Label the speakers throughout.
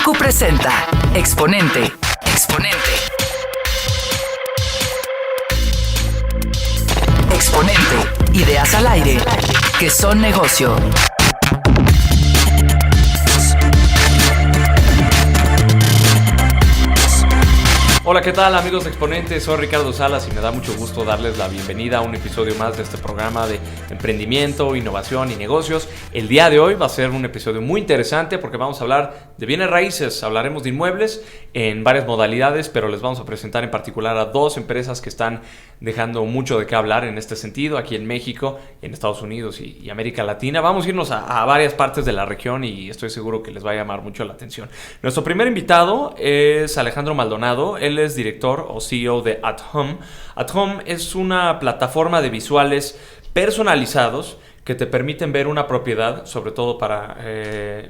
Speaker 1: Incu presenta Exponente. Exponente. Ideas al aire que son negocio.
Speaker 2: Hola, ¿qué tal amigos de Exponente? Soy Ricardo Salas y me da mucho gusto darles la bienvenida a un episodio más de este programa de emprendimiento, innovación y negocios. El día de hoy va a ser un episodio muy interesante porque vamos a hablar de bienes raíces, hablaremos de inmuebles en varias modalidades, pero les vamos a presentar en particular a dos empresas que están dejando mucho de qué hablar en este sentido, aquí en México, en Estados Unidos y América Latina. Vamos a irnos a varias partes de la región y estoy seguro que les va a llamar mucho la atención. Nuestro primer invitado es Alejandro Maldonado. Él es director o CEO de @Home. @Home es una plataforma de visuales personalizados que te permiten ver una propiedad, sobre todo para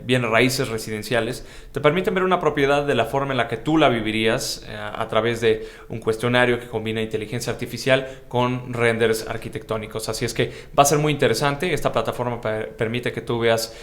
Speaker 2: bienes raíces residenciales, te permiten ver una propiedad de la forma en la que tú la vivirías a través de un cuestionario que combina inteligencia artificial con renders arquitectónicos. Así es que va a ser muy interesante. Esta plataforma permite que tú veas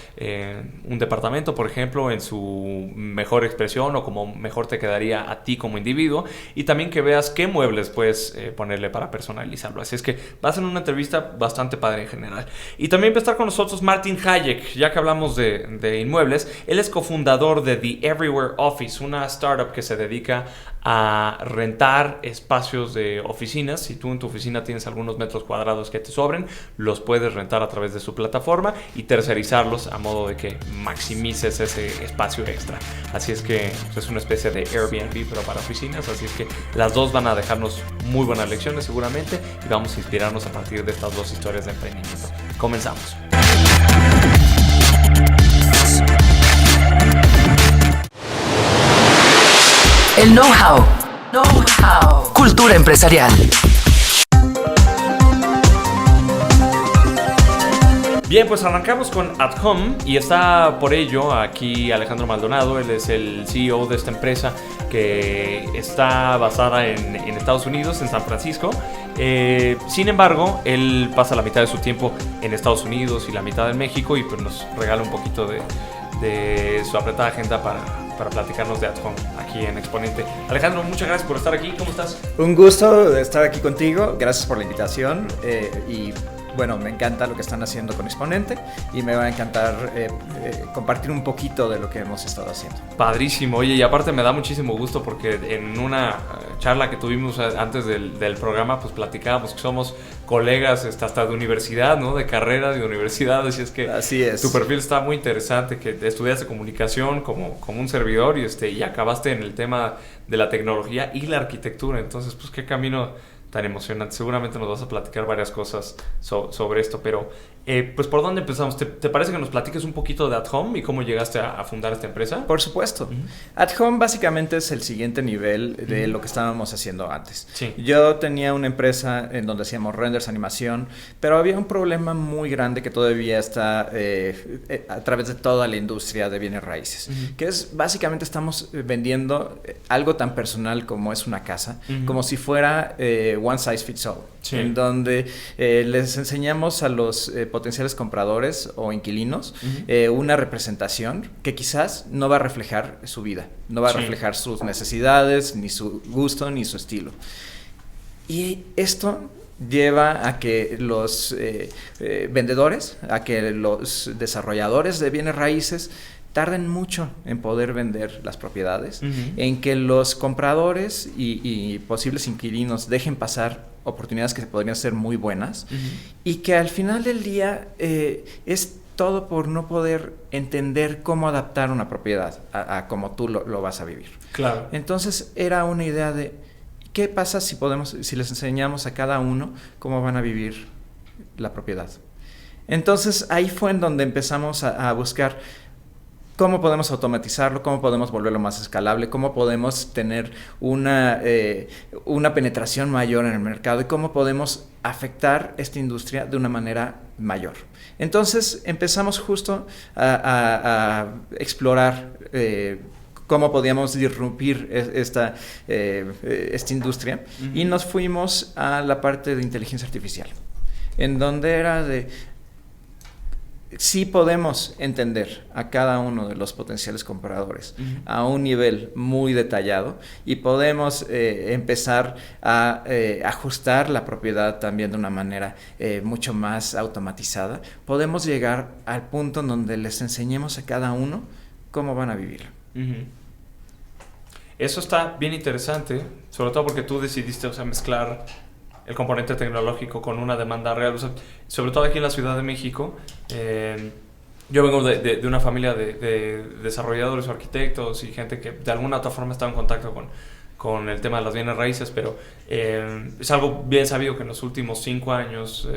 Speaker 2: un departamento, por ejemplo, en su mejor expresión o como mejor te quedaría a ti como individuo, y también que veas qué muebles puedes ponerle para personalizarlo. Así es que va a ser una entrevista bastante padre en general. Y también va a estar con nosotros Martin Hayek, ya que hablamos de inmuebles. Él es cofundador de The Everywhere Office, una startup que se dedica a rentar espacios de oficinas. Si tú en tu oficina tienes algunos metros cuadrados que te sobren, los puedes rentar a través de su plataforma y tercerizarlos a modo de que maximices ese espacio extra. Así es que es una especie de Airbnb pero para oficinas. Así es que las dos van a dejarnos muy buenas lecciones seguramente y vamos a inspirarnos a partir de estas dos historias de emprendimiento. Comenzamos.
Speaker 1: El know-how. Cultura empresarial.
Speaker 2: Bien, pues arrancamos con @Home y está por ello aquí Alejandro Maldonado. Él es el CEO de esta empresa que está basada en Estados Unidos, en San Francisco. Sin embargo, él pasa la mitad de su tiempo en Estados Unidos y la mitad en México, y pues nos regala un poquito de su apretada agenda para platicarnos de @Home aquí en Exponente. Alejandro, muchas gracias por estar aquí. ¿Cómo estás?
Speaker 3: Un gusto estar aquí contigo. Gracias por la invitación. Y bueno, me encanta lo que están haciendo con Exponente y me va a encantar compartir un poquito de lo que hemos estado haciendo.
Speaker 2: Padrísimo. Oye, y aparte me da muchísimo gusto porque en una charla que tuvimos antes del programa, pues platicábamos que somos colegas hasta de universidad, ¿no? De carrera, de universidad.
Speaker 3: Así es.
Speaker 2: Tu perfil está muy interesante, que estudiaste comunicación como un servidor y acabaste en el tema de la tecnología y la arquitectura. Entonces, pues qué camino tan emocionante. Seguramente nos vas a platicar varias cosas sobre esto, pero pues ¿por dónde empezamos? ¿Te parece que nos platiques un poquito de @Home y cómo llegaste a fundar esta empresa?
Speaker 3: Por supuesto. @Home básicamente es el siguiente nivel de lo que estábamos haciendo antes.
Speaker 2: Sí.
Speaker 3: Yo tenía una empresa en donde hacíamos renders, animación, pero había un problema muy grande que todavía está a través de toda la industria de bienes raíces, que es básicamente estamos vendiendo algo tan personal como es una casa, como si fuera one size fits all, sí, en donde les enseñamos a los potenciales compradores o inquilinos una representación que quizás no va a reflejar su vida, no va a reflejar sus necesidades, ni su gusto, ni su estilo. Y esto lleva a que los vendedores, a que los desarrolladores de bienes raíces tarden mucho en poder vender las propiedades, en que los compradores y posibles inquilinos dejen pasar oportunidades que podrían ser muy buenas, y que al final del día es todo por no poder entender cómo adaptar una propiedad a cómo tú lo vas a vivir.
Speaker 2: Claro.
Speaker 3: Entonces era una idea de ¿qué pasa si les enseñamos a cada uno cómo van a vivir la propiedad? Entonces ahí fue en donde empezamos a buscar cómo podemos automatizarlo, cómo podemos volverlo más escalable, cómo podemos tener una penetración mayor en el mercado y cómo podemos afectar esta industria de una manera mayor. Entonces empezamos justo a explorar cómo podíamos disrumpir esta industria, y nos fuimos a la parte de inteligencia artificial, en donde era de sí podemos entender a cada uno de los potenciales compradores a un nivel muy detallado y podemos empezar a ajustar la propiedad también de una manera mucho más automatizada. Podemos llegar al punto en donde les enseñemos a cada uno cómo van a vivir.
Speaker 2: Eso está bien interesante, sobre todo porque tú decidiste, o sea, mezclar el componente tecnológico con una demanda real. O sea, sobre todo aquí en la Ciudad de México, yo vengo de una familia de desarrolladores o arquitectos y gente que de alguna otra forma está en contacto con el tema de las bienes raíces, pero es algo bien sabido que en los últimos 5 años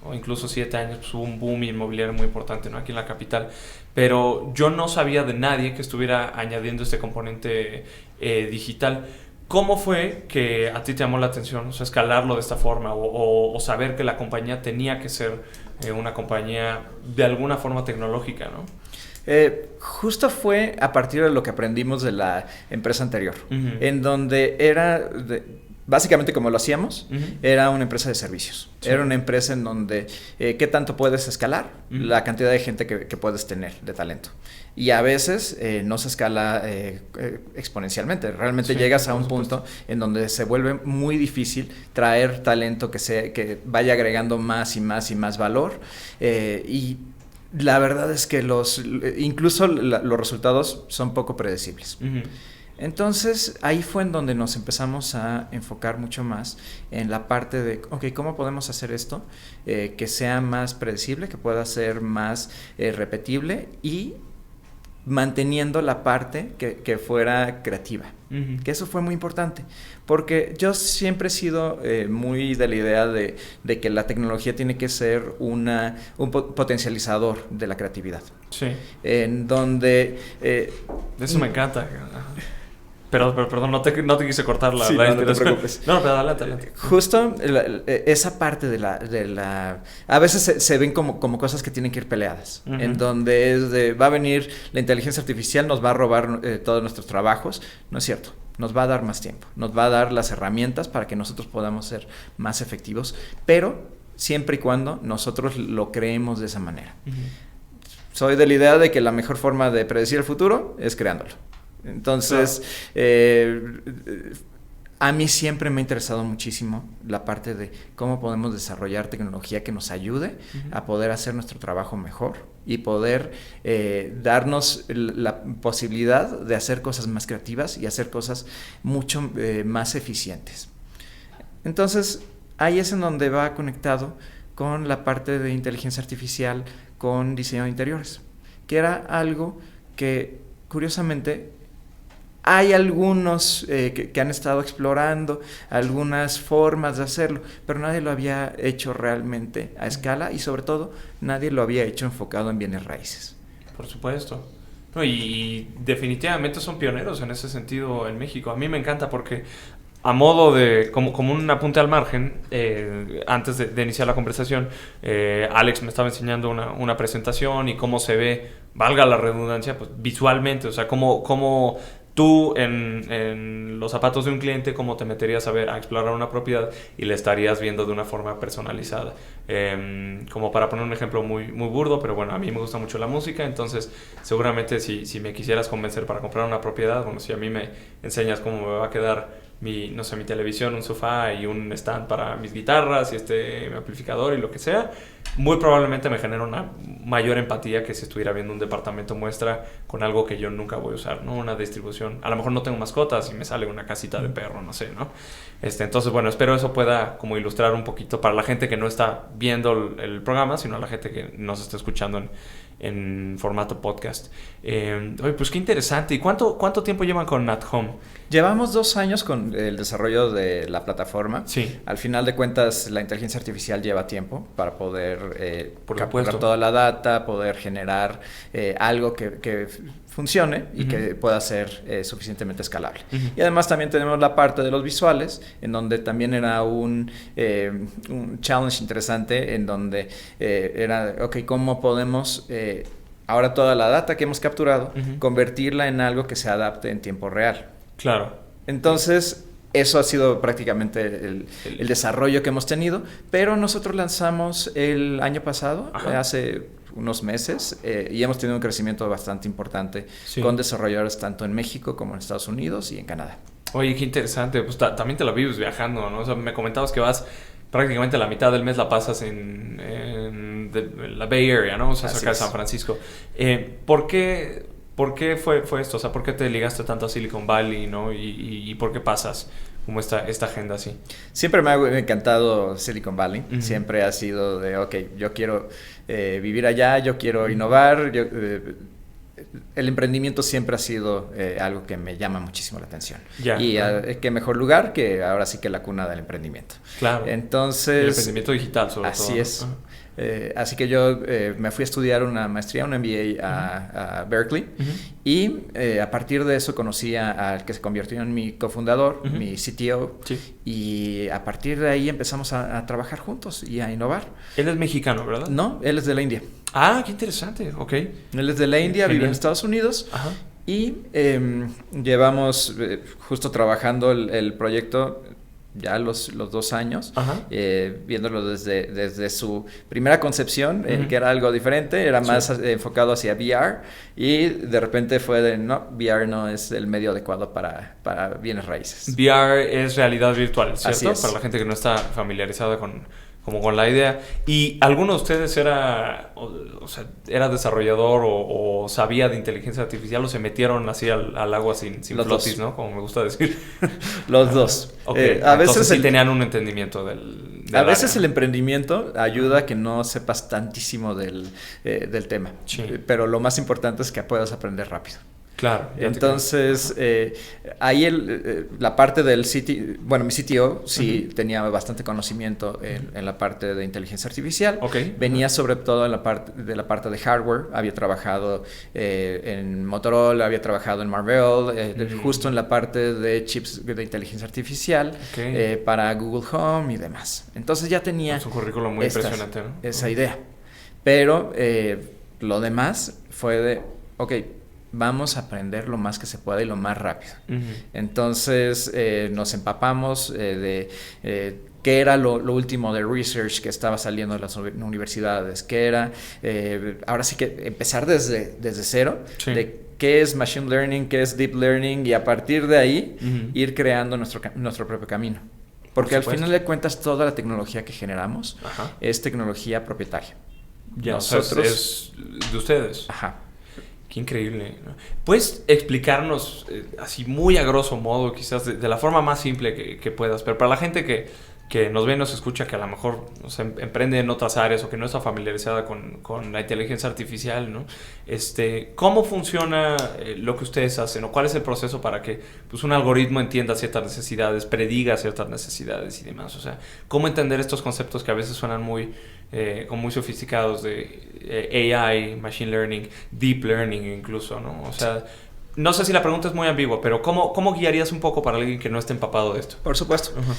Speaker 2: o incluso 7 años pues, hubo un boom inmobiliario muy importante, ¿no? Aquí en la capital, pero yo no sabía de nadie que estuviera añadiendo este componente digital. ¿Cómo fue que a ti te llamó la atención, o sea, escalarlo de esta forma o saber que la compañía tenía que ser una compañía de alguna forma tecnológica, ¿no?
Speaker 3: Justo fue a partir de lo que aprendimos de la empresa anterior, en donde era básicamente como lo hacíamos, era una empresa de servicios. Sí. Era una empresa en donde qué tanto puedes escalar, la cantidad de gente que puedes tener de talento. Y a veces no se escala exponencialmente. Realmente llegas a un punto en donde se vuelve muy difícil traer talento que vaya agregando más y más y más valor. Y la verdad es que incluso los resultados son poco predecibles. Entonces, ahí fue en donde nos empezamos a enfocar mucho más en la parte de, ok, ¿cómo podemos hacer esto? Que sea más predecible, que pueda ser más repetible y manteniendo la parte que fuera creativa. Que eso fue muy importante, porque yo siempre he sido muy de la idea de que la tecnología tiene que ser un potencializador de la creatividad. Sí. En donde...
Speaker 2: eso me encanta. Pero perdón, no te quise cortar la
Speaker 3: no te preocupes.
Speaker 2: No, pero adelante.
Speaker 3: Justo esa parte de la a veces se ven como cosas que tienen que ir peleadas, en donde va a venir la inteligencia artificial, nos va a robar todos nuestros trabajos. No es cierto. Nos va a dar más tiempo, nos va a dar las herramientas para que nosotros podamos ser más efectivos, pero siempre y cuando nosotros lo creemos de esa manera. Soy de la idea de que la mejor forma de predecir el futuro es creándolo. Entonces, a mí siempre me ha interesado muchísimo la parte de cómo podemos desarrollar tecnología que nos ayude a poder hacer nuestro trabajo mejor y poder darnos la posibilidad de hacer cosas más creativas y hacer cosas mucho más eficientes. Entonces, ahí es en donde va conectado con la parte de inteligencia artificial, con diseño de interiores, que era algo que, curiosamente, hay algunos que han estado explorando algunas formas de hacerlo, pero nadie lo había hecho realmente a escala y sobre todo nadie lo había hecho enfocado en bienes raíces.
Speaker 2: Por supuesto. No, y definitivamente son pioneros en ese sentido en México. A mí me encanta porque a modo de, como un apunte al margen, antes de iniciar la conversación, Alex me estaba enseñando una presentación y cómo se ve, valga la redundancia, pues visualmente, o sea, cómo tú en los zapatos de un cliente, cómo te meterías a explorar una propiedad y le estarías viendo de una forma personalizada. Como para poner un ejemplo muy, muy burdo, pero bueno, a mí me gusta mucho la música, entonces seguramente si me quisieras convencer para comprar una propiedad, bueno, si a mí me enseñas cómo me va a quedar mi televisión, un sofá y un stand para mis guitarras y mi amplificador y lo que sea, muy probablemente me genera una mayor empatía que si estuviera viendo un departamento muestra con algo que yo nunca voy a usar, ¿no? Una distribución. A lo mejor no tengo mascotas y me sale una casita de perro, no sé, ¿no? Entonces, bueno, espero eso pueda como ilustrar un poquito para la gente que no está viendo el programa, sino a la gente que nos está escuchando en formato podcast. Oye, pues qué interesante. ¿Y cuánto tiempo llevan con At Home?
Speaker 3: Llevamos 2 años con el desarrollo de la plataforma.
Speaker 2: Sí.
Speaker 3: Al final de cuentas, la inteligencia artificial lleva tiempo para poder capturar toda la data, poder generar algo que funcione y que pueda ser suficientemente escalable. Y además también tenemos la parte de los visuales, en donde también era un challenge interesante, en donde era, ok, ¿cómo podemos ahora toda la data que hemos capturado convertirla en algo que se adapte en tiempo real?
Speaker 2: Claro.
Speaker 3: Entonces, eso ha sido prácticamente el desarrollo que hemos tenido, pero nosotros lanzamos el año pasado, hace unos meses y hemos tenido un crecimiento bastante importante
Speaker 2: Sí.
Speaker 3: con desarrolladores tanto en México como en Estados Unidos y en Canadá.
Speaker 2: Oye, qué interesante. Pues también te la vives viajando, ¿no? O sea, me comentabas que vas prácticamente la mitad del mes la pasas en la Bay Area, ¿no? O sea,
Speaker 3: Así
Speaker 2: cerca de
Speaker 3: es.
Speaker 2: San Francisco. ¿Por qué fue esto? O sea, ¿por qué te ligaste tanto a Silicon Valley, ¿no? Y por qué pasas como esta agenda así?
Speaker 3: Siempre me ha encantado Silicon Valley.
Speaker 2: Ujú.
Speaker 3: Siempre ha sido de, ok, yo quiero vivir allá, yo quiero innovar. El emprendimiento siempre ha sido algo que me llama muchísimo la atención.
Speaker 2: Ya,
Speaker 3: Y
Speaker 2: claro.
Speaker 3: qué mejor lugar que ahora sí que la cuna del emprendimiento.
Speaker 2: Claro.
Speaker 3: Entonces,
Speaker 2: El emprendimiento digital, sobre todo.
Speaker 3: así
Speaker 2: ¿no?
Speaker 3: es.
Speaker 2: Ajá.
Speaker 3: Así que yo me fui a estudiar una maestría, un MBA a Berkeley.
Speaker 2: Ujú.
Speaker 3: Y a partir de eso conocí al que se convirtió en mi cofundador,
Speaker 2: Ujú.
Speaker 3: mi CTO.
Speaker 2: Sí.
Speaker 3: Y a partir de ahí empezamos a trabajar juntos y a innovar.
Speaker 2: Él es mexicano, ¿verdad?
Speaker 3: No, él es de la India.
Speaker 2: Ah, qué interesante. Ok.
Speaker 3: Él es de la India, vive en
Speaker 2: Genial.
Speaker 3: Estados Unidos.
Speaker 2: Ajá.
Speaker 3: Y llevamos justo trabajando el proyecto ya los 2 años,
Speaker 2: Ajá.
Speaker 3: viéndolo desde su primera concepción,
Speaker 2: Ujú.
Speaker 3: que era algo diferente, era
Speaker 2: Sí.
Speaker 3: más enfocado hacia VR, y de repente fue de, no, VR no es el medio adecuado para bienes raíces.
Speaker 2: VR es realidad virtual,
Speaker 3: Así
Speaker 2: ¿cierto?
Speaker 3: es.
Speaker 2: Para la gente que no está familiarizada con la idea. ¿Y alguno de ustedes era desarrollador o sabía de inteligencia artificial o se metieron así al agua sin
Speaker 3: Los
Speaker 2: flotis,
Speaker 3: dos.
Speaker 2: ¿no? Como me gusta decir.
Speaker 3: Los dos.
Speaker 2: Ok,
Speaker 3: A veces
Speaker 2: entonces sí tenían un entendimiento del
Speaker 3: A veces
Speaker 2: área,
Speaker 3: el
Speaker 2: ¿no?
Speaker 3: emprendimiento ayuda a que no sepas tantísimo del tema,
Speaker 2: Sí.
Speaker 3: Pero lo más importante es que puedas aprender rápido.
Speaker 2: Claro. ya te
Speaker 3: Entonces, ahí la parte del mi CTO sí
Speaker 2: Ujú.
Speaker 3: tenía bastante conocimiento en la parte de inteligencia artificial.
Speaker 2: Ok.
Speaker 3: Venía sobre todo en la parte de hardware. Había trabajado en Motorola, había trabajado en Marvell, justo en la parte de chips de inteligencia artificial,
Speaker 2: Ok.
Speaker 3: para Google Home y demás. Entonces ya tenía
Speaker 2: Es un currículum muy impresionante, ¿no?
Speaker 3: esa idea. Pero lo demás fue de, ok, vamos a aprender lo más que se pueda y lo más rápido.
Speaker 2: Ujú.
Speaker 3: Entonces nos empapamos de qué era lo último de research que estaba saliendo de las universidades, qué era, ahora sí que empezar desde cero,
Speaker 2: Sí.
Speaker 3: de qué es machine learning, qué es deep learning, y a partir de ahí
Speaker 2: Ujú.
Speaker 3: ir creando nuestro propio camino. Porque al
Speaker 2: supuesto.
Speaker 3: final de cuentas toda la tecnología que generamos
Speaker 2: Ajá.
Speaker 3: es tecnología propietaria.
Speaker 2: Ya, o sea,
Speaker 3: Nosotros...
Speaker 2: es de ustedes.
Speaker 3: Ajá.
Speaker 2: Qué increíble, ¿no? ¿Puedes explicarnos así muy a grosso modo, quizás de la forma más simple que puedas, pero para la gente que nos ve y nos escucha, que a lo mejor emprende en otras áreas o que no está familiarizada con la inteligencia artificial, ¿no? ¿Cómo funciona lo que ustedes hacen o cuál es el proceso para que pues, un algoritmo entienda ciertas necesidades, prediga ciertas necesidades y demás? O sea, ¿cómo entender estos conceptos que a veces suenan como muy sofisticados de AI, machine learning, deep learning incluso, ¿no? O sea, no sé si la pregunta es muy ambigua, pero ¿cómo guiarías un poco para alguien que no esté empapado de esto?
Speaker 3: Por supuesto.
Speaker 2: Ajá.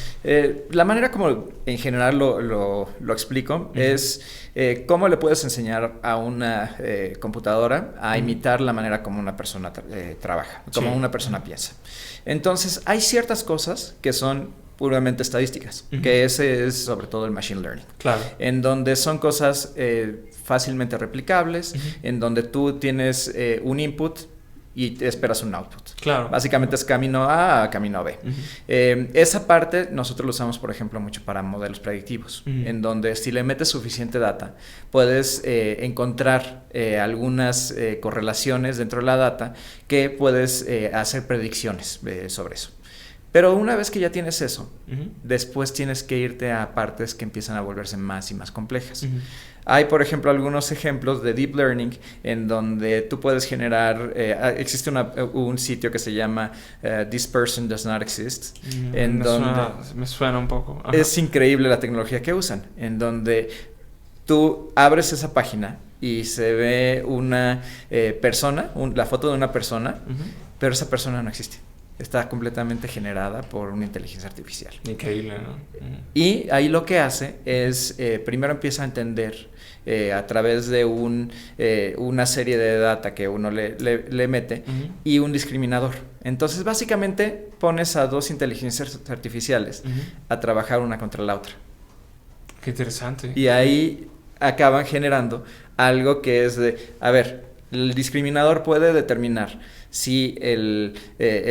Speaker 3: La manera como en general lo explico es cómo le puedes enseñar a una computadora a imitar la manera como una persona trabaja, como
Speaker 2: Sí.
Speaker 3: una persona piensa. Entonces, hay ciertas cosas que son puramente estadísticas,
Speaker 2: Ujú.
Speaker 3: que ese es sobre todo el machine learning.
Speaker 2: Claro.
Speaker 3: En donde son cosas fácilmente replicables,
Speaker 2: Ujú.
Speaker 3: en donde tú tienes un input y te esperas un output.
Speaker 2: Claro.
Speaker 3: Básicamente es camino A a camino B.
Speaker 2: Ujú.
Speaker 3: Esa parte nosotros lo usamos, por ejemplo, mucho para modelos predictivos,
Speaker 2: Ujú.
Speaker 3: en donde si le metes suficiente data, puedes encontrar algunas correlaciones dentro de la data que puedes hacer predicciones sobre eso. Pero una vez que ya tienes eso,
Speaker 2: Ujú.
Speaker 3: después tienes que irte a partes que empiezan a volverse más y más complejas.
Speaker 2: Ujú.
Speaker 3: Hay, por ejemplo, algunos ejemplos de deep learning en donde tú puedes generar, existe un sitio que se llama This Person Does Not Exist, en donde
Speaker 2: Me suena un poco. Ajá.
Speaker 3: es increíble la tecnología que usan, en donde tú abres esa página y se ve una persona, la foto de una persona,
Speaker 2: Ujú.
Speaker 3: pero esa persona no existe. Está completamente generada por una inteligencia artificial.
Speaker 2: Increíble, ¿no? Ujú.
Speaker 3: Y ahí lo que hace es, primero empieza a entender a través de una serie de data que uno le mete
Speaker 2: Ujú.
Speaker 3: y un discriminador. Entonces, básicamente, pones a dos inteligencias artificiales
Speaker 2: Ujú.
Speaker 3: a trabajar una contra la otra.
Speaker 2: Qué interesante.
Speaker 3: Y ahí acaban generando algo que es de, a ver, el discriminador puede determinar si el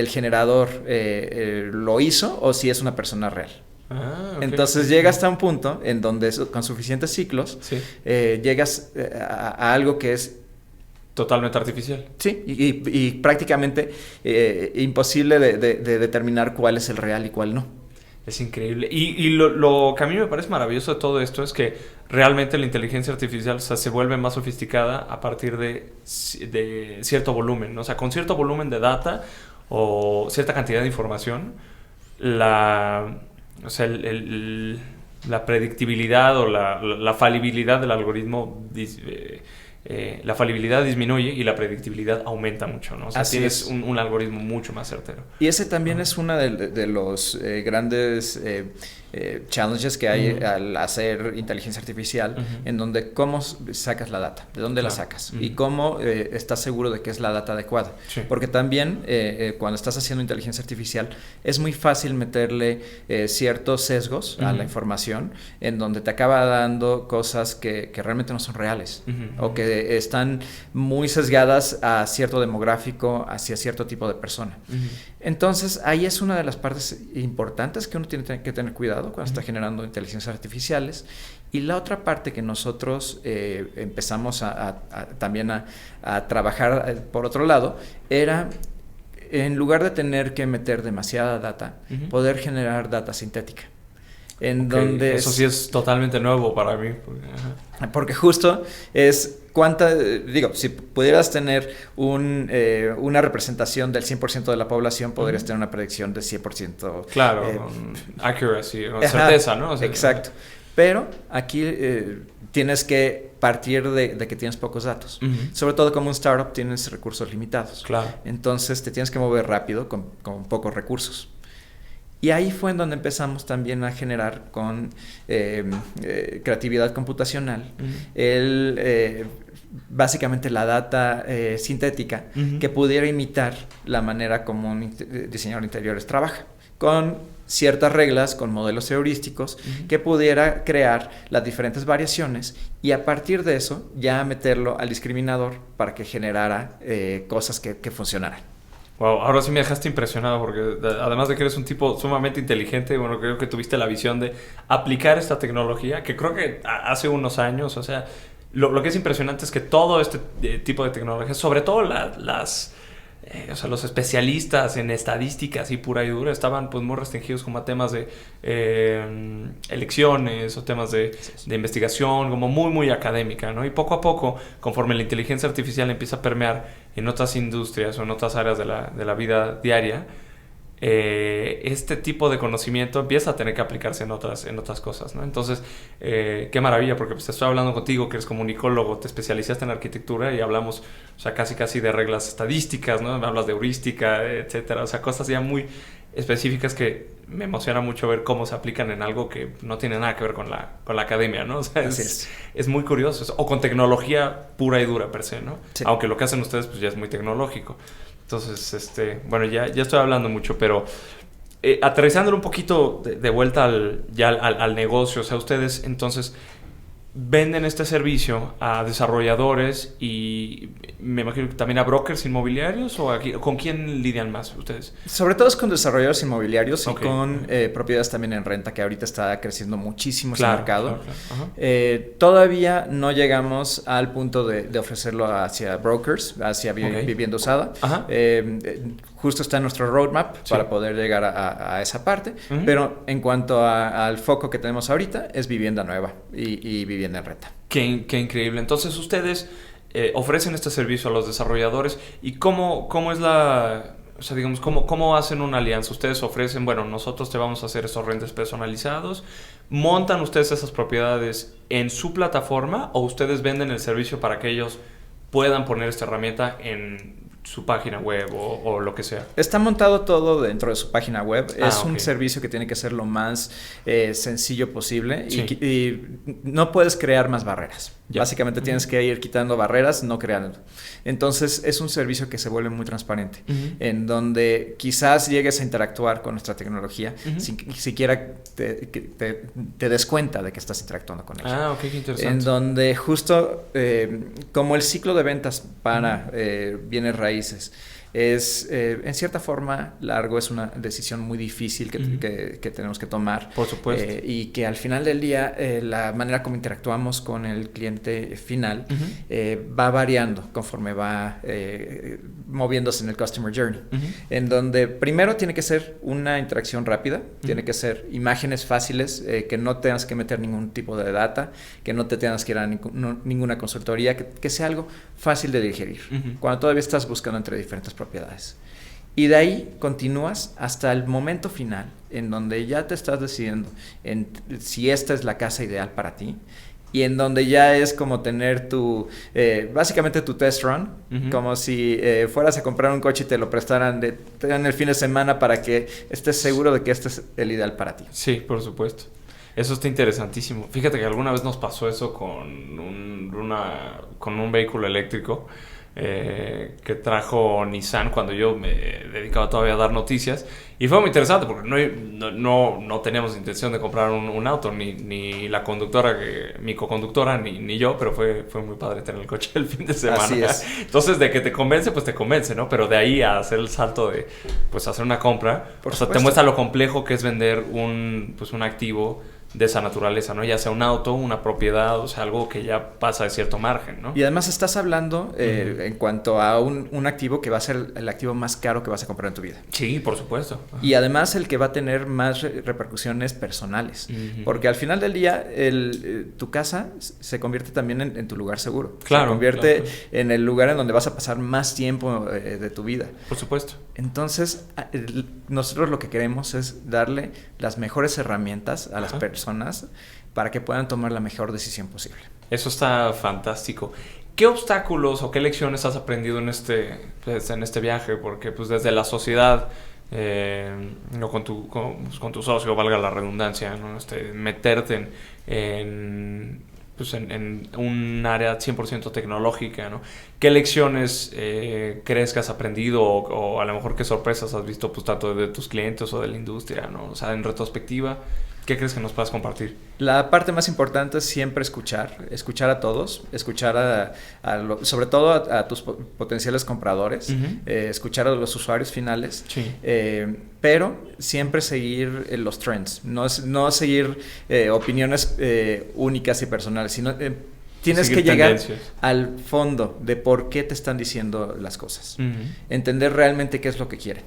Speaker 3: generador lo hizo o si es una persona real.
Speaker 2: Okay.
Speaker 3: Entonces llega hasta un punto en donde con suficientes ciclos llegas a algo que es
Speaker 2: totalmente artificial.
Speaker 3: Sí, y prácticamente imposible de determinar cuál es el real y cuál no.
Speaker 2: Es increíble. Y lo que a mí me parece maravilloso de todo esto es que realmente la inteligencia artificial, o sea, se vuelve más sofisticada a partir de cierto volumen, ¿no? O sea, con cierto volumen de data o cierta cantidad de información, la predictibilidad o la falibilidad del algoritmo la falibilidad disminuye y la predictibilidad aumenta mucho, ¿no? O sea, tienes un algoritmo mucho más certero.
Speaker 3: Y ese también es uno de los grandes challenges que hay al hacer inteligencia artificial, en donde cómo sacas la data, de dónde la sacas y cómo estás seguro de que es la data adecuada. Sí. Porque también cuando estás haciendo inteligencia artificial es muy fácil meterle ciertos sesgos a la información, en donde te acaba dando cosas que realmente no son reales o que están muy sesgadas a cierto demográfico, hacia cierto tipo de persona. Entonces ahí es una de las partes importantes que uno tiene que tener cuidado cuando está generando inteligencias artificiales. Y la otra parte que nosotros empezamos también a trabajar por otro lado era, en lugar de tener que meter demasiada data, poder generar data sintética. Donde
Speaker 2: eso sí es totalmente nuevo para mí.
Speaker 3: Porque justo es si pudieras tener una representación del 100% de la población, podrías tener una predicción de 100%.
Speaker 2: Claro, accuracy, certeza, ¿no? O sea,
Speaker 3: exacto. Pero aquí tienes que partir de que tienes pocos datos. Sobre todo como un startup tienes recursos limitados.
Speaker 2: Claro.
Speaker 3: Entonces te tienes que mover rápido con pocos recursos. Y ahí fue en donde empezamos también a generar con creatividad computacional básicamente la data sintética que pudiera imitar la manera como un diseñador de interiores trabaja, con ciertas reglas, con modelos heurísticos que pudiera crear las diferentes variaciones y a partir de eso ya meterlo al discriminador para que generara cosas que funcionaran.
Speaker 2: Wow, ahora sí me dejaste impresionado porque además de que eres un tipo sumamente inteligente, bueno, creo que tuviste la visión de aplicar esta tecnología, que creo que hace unos años, o sea, lo que es impresionante es que todo este tipo de tecnologías, sobre todo los especialistas en estadísticas y pura y dura, estaban pues muy restringidos como a temas de elecciones o temas de investigación, como muy muy académica, ¿no? Y poco a poco, conforme la inteligencia artificial empieza a permear en otras industrias o en otras áreas de la vida diaria, este tipo de conocimiento empieza a tener que aplicarse en otras cosas, ¿no? Entonces, qué maravilla, porque pues, te estoy hablando contigo que eres comunicólogo, te especializaste en arquitectura y hablamos, o sea, casi de reglas estadísticas, ¿no? Me hablas de heurística, etcétera, o sea, cosas ya muy específicas que me emociona mucho ver cómo se aplican en algo que no tiene nada que ver con la academia, ¿no? O sea, es muy curioso, o con tecnología pura y dura per se, ¿no? Sí. Aunque lo que hacen ustedes pues ya es muy tecnológico. Entonces, bueno, ya estoy hablando mucho, pero aterrizándolo un poquito de vuelta al negocio, o sea, ustedes entonces venden este servicio a desarrolladores y me imagino que también a brokers inmobiliarios, o ¿con quién lidian más ustedes?
Speaker 3: Sobre todo es con desarrolladores inmobiliarios y con propiedades también en renta, que ahorita está creciendo muchísimo ese mercado. Claro. Todavía no llegamos al punto de ofrecerlo hacia brokers, hacia vivienda usada. Justo está en nuestro roadmap para poder llegar a esa parte, pero en cuanto al foco que tenemos ahorita es vivienda nueva y vivienda en renta.
Speaker 2: Qué increíble. Entonces ustedes ofrecen este servicio a los desarrolladores y cómo es o sea, digamos, ¿cómo hacen una alianza? Ustedes ofrecen, bueno, nosotros te vamos a hacer esos rentes personalizados. ¿Montan ustedes esas propiedades en su plataforma o ustedes venden el servicio para que ellos puedan poner esta herramienta en su página web o lo que sea.
Speaker 3: Está montado todo dentro de su página web. Es
Speaker 2: ok.
Speaker 3: un servicio que tiene que ser lo más sencillo posible
Speaker 2: Sí.
Speaker 3: y no puedes crear más barreras.
Speaker 2: Ya.
Speaker 3: Básicamente tienes que ir quitando barreras, no creando. Entonces es un servicio que se vuelve muy transparente, en donde quizás llegues a interactuar con nuestra tecnología sin que siquiera te des cuenta de que estás interactuando con ella.
Speaker 2: Ok, qué interesante.
Speaker 3: En donde justo como el ciclo de ventas para bienes raíces es en cierta forma largo, es una decisión muy difícil que tenemos que tomar.
Speaker 2: Por supuesto.
Speaker 3: Y que al final del día la manera como interactuamos con el cliente final va variando conforme va moviéndose en el Customer Journey. En donde primero tiene que ser una interacción rápida, tiene que ser imágenes fáciles, que no tengas que meter ningún tipo de data, que no te tengas que ir a ninguna consultoría, que sea algo fácil de digerir, cuando todavía estás buscando entre diferentes propiedades. Y de ahí continúas hasta el momento final, en donde ya te estás decidiendo si esta es la casa ideal para ti, y en donde ya es como tener básicamente tu test run, como si fueras a comprar un coche y te lo prestaran te dan el fin de semana para que estés seguro de que este es el ideal para ti.
Speaker 2: Sí, por supuesto. Eso está interesantísimo. Fíjate que alguna vez nos pasó eso con un vehículo eléctrico que trajo Nissan cuando yo me dedicaba todavía a dar noticias, y fue muy interesante porque no teníamos intención de comprar un auto, ni la conductora, mi coconductora, ni yo, pero fue muy padre tener el coche el fin de semana.
Speaker 3: Así es.
Speaker 2: Entonces, de que te convence, pues te convence, ¿no? Pero de ahí a hacer el salto de pues hacer una compra,
Speaker 3: Por
Speaker 2: o sea, te
Speaker 3: supuesto.
Speaker 2: muestra lo complejo que es vender un activo de esa naturaleza, ¿no? Ya sea un auto, una propiedad, o sea, algo que ya pasa de cierto margen, ¿no?
Speaker 3: Y además estás hablando en cuanto a un activo que va a ser el activo más caro que vas a comprar en tu vida.
Speaker 2: Sí, por supuesto.
Speaker 3: Y además el que va a tener más repercusiones personales. Porque al final del día tu casa se convierte también en tu lugar seguro.
Speaker 2: Claro,
Speaker 3: se convierte
Speaker 2: claro.
Speaker 3: en el lugar en donde vas a pasar más tiempo de tu vida.
Speaker 2: Por supuesto.
Speaker 3: Entonces, nosotros lo que queremos es darle las mejores herramientas a las personas para que puedan tomar la mejor decisión posible.
Speaker 2: Eso está fantástico. ¿Qué obstáculos o qué lecciones has aprendido en este viaje? Porque pues desde la sociedad, no con tu socio, valga la redundancia, ¿no? Meterte en un área 100% tecnológica, ¿no? ¿Qué lecciones crees que has aprendido o a lo mejor qué sorpresas has visto pues tanto de tus clientes o de la industria, ¿no? O sea, en retrospectiva, ¿qué crees que nos puedas compartir?
Speaker 3: La parte más importante es siempre escuchar a todos, escuchar sobre todo a tus potenciales compradores, escuchar a los usuarios finales,
Speaker 2: Sí.
Speaker 3: Pero siempre seguir los trends, no seguir opiniones únicas y personales, sino tienes que llegar
Speaker 2: tendencias
Speaker 3: al fondo de por qué te están diciendo las cosas, entender realmente qué es lo que quieren.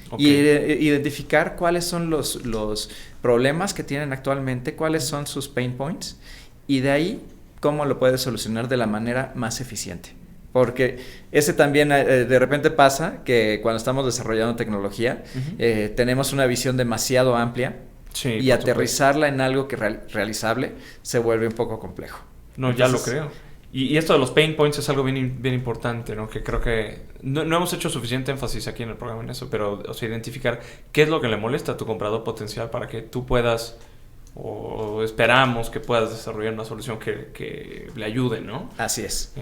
Speaker 2: Okay.
Speaker 3: Y identificar cuáles son los problemas que tienen actualmente, cuáles son sus pain points, y de ahí cómo lo puedes solucionar de la manera más eficiente. Porque ese también de repente pasa que cuando estamos desarrollando tecnología, tenemos una visión demasiado amplia,
Speaker 2: Sí,
Speaker 3: y
Speaker 2: por
Speaker 3: aterrizarla en algo que realizable se vuelve un poco complejo.
Speaker 2: No, ya lo creo. Y esto de los pain points es algo bien importante, ¿no? Que creo que no hemos hecho suficiente énfasis aquí en el programa en eso, pero o sea, identificar qué es lo que le molesta a tu comprador potencial para que tú puedas, o esperamos que puedas desarrollar una solución que le ayude, ¿no?
Speaker 3: Así es.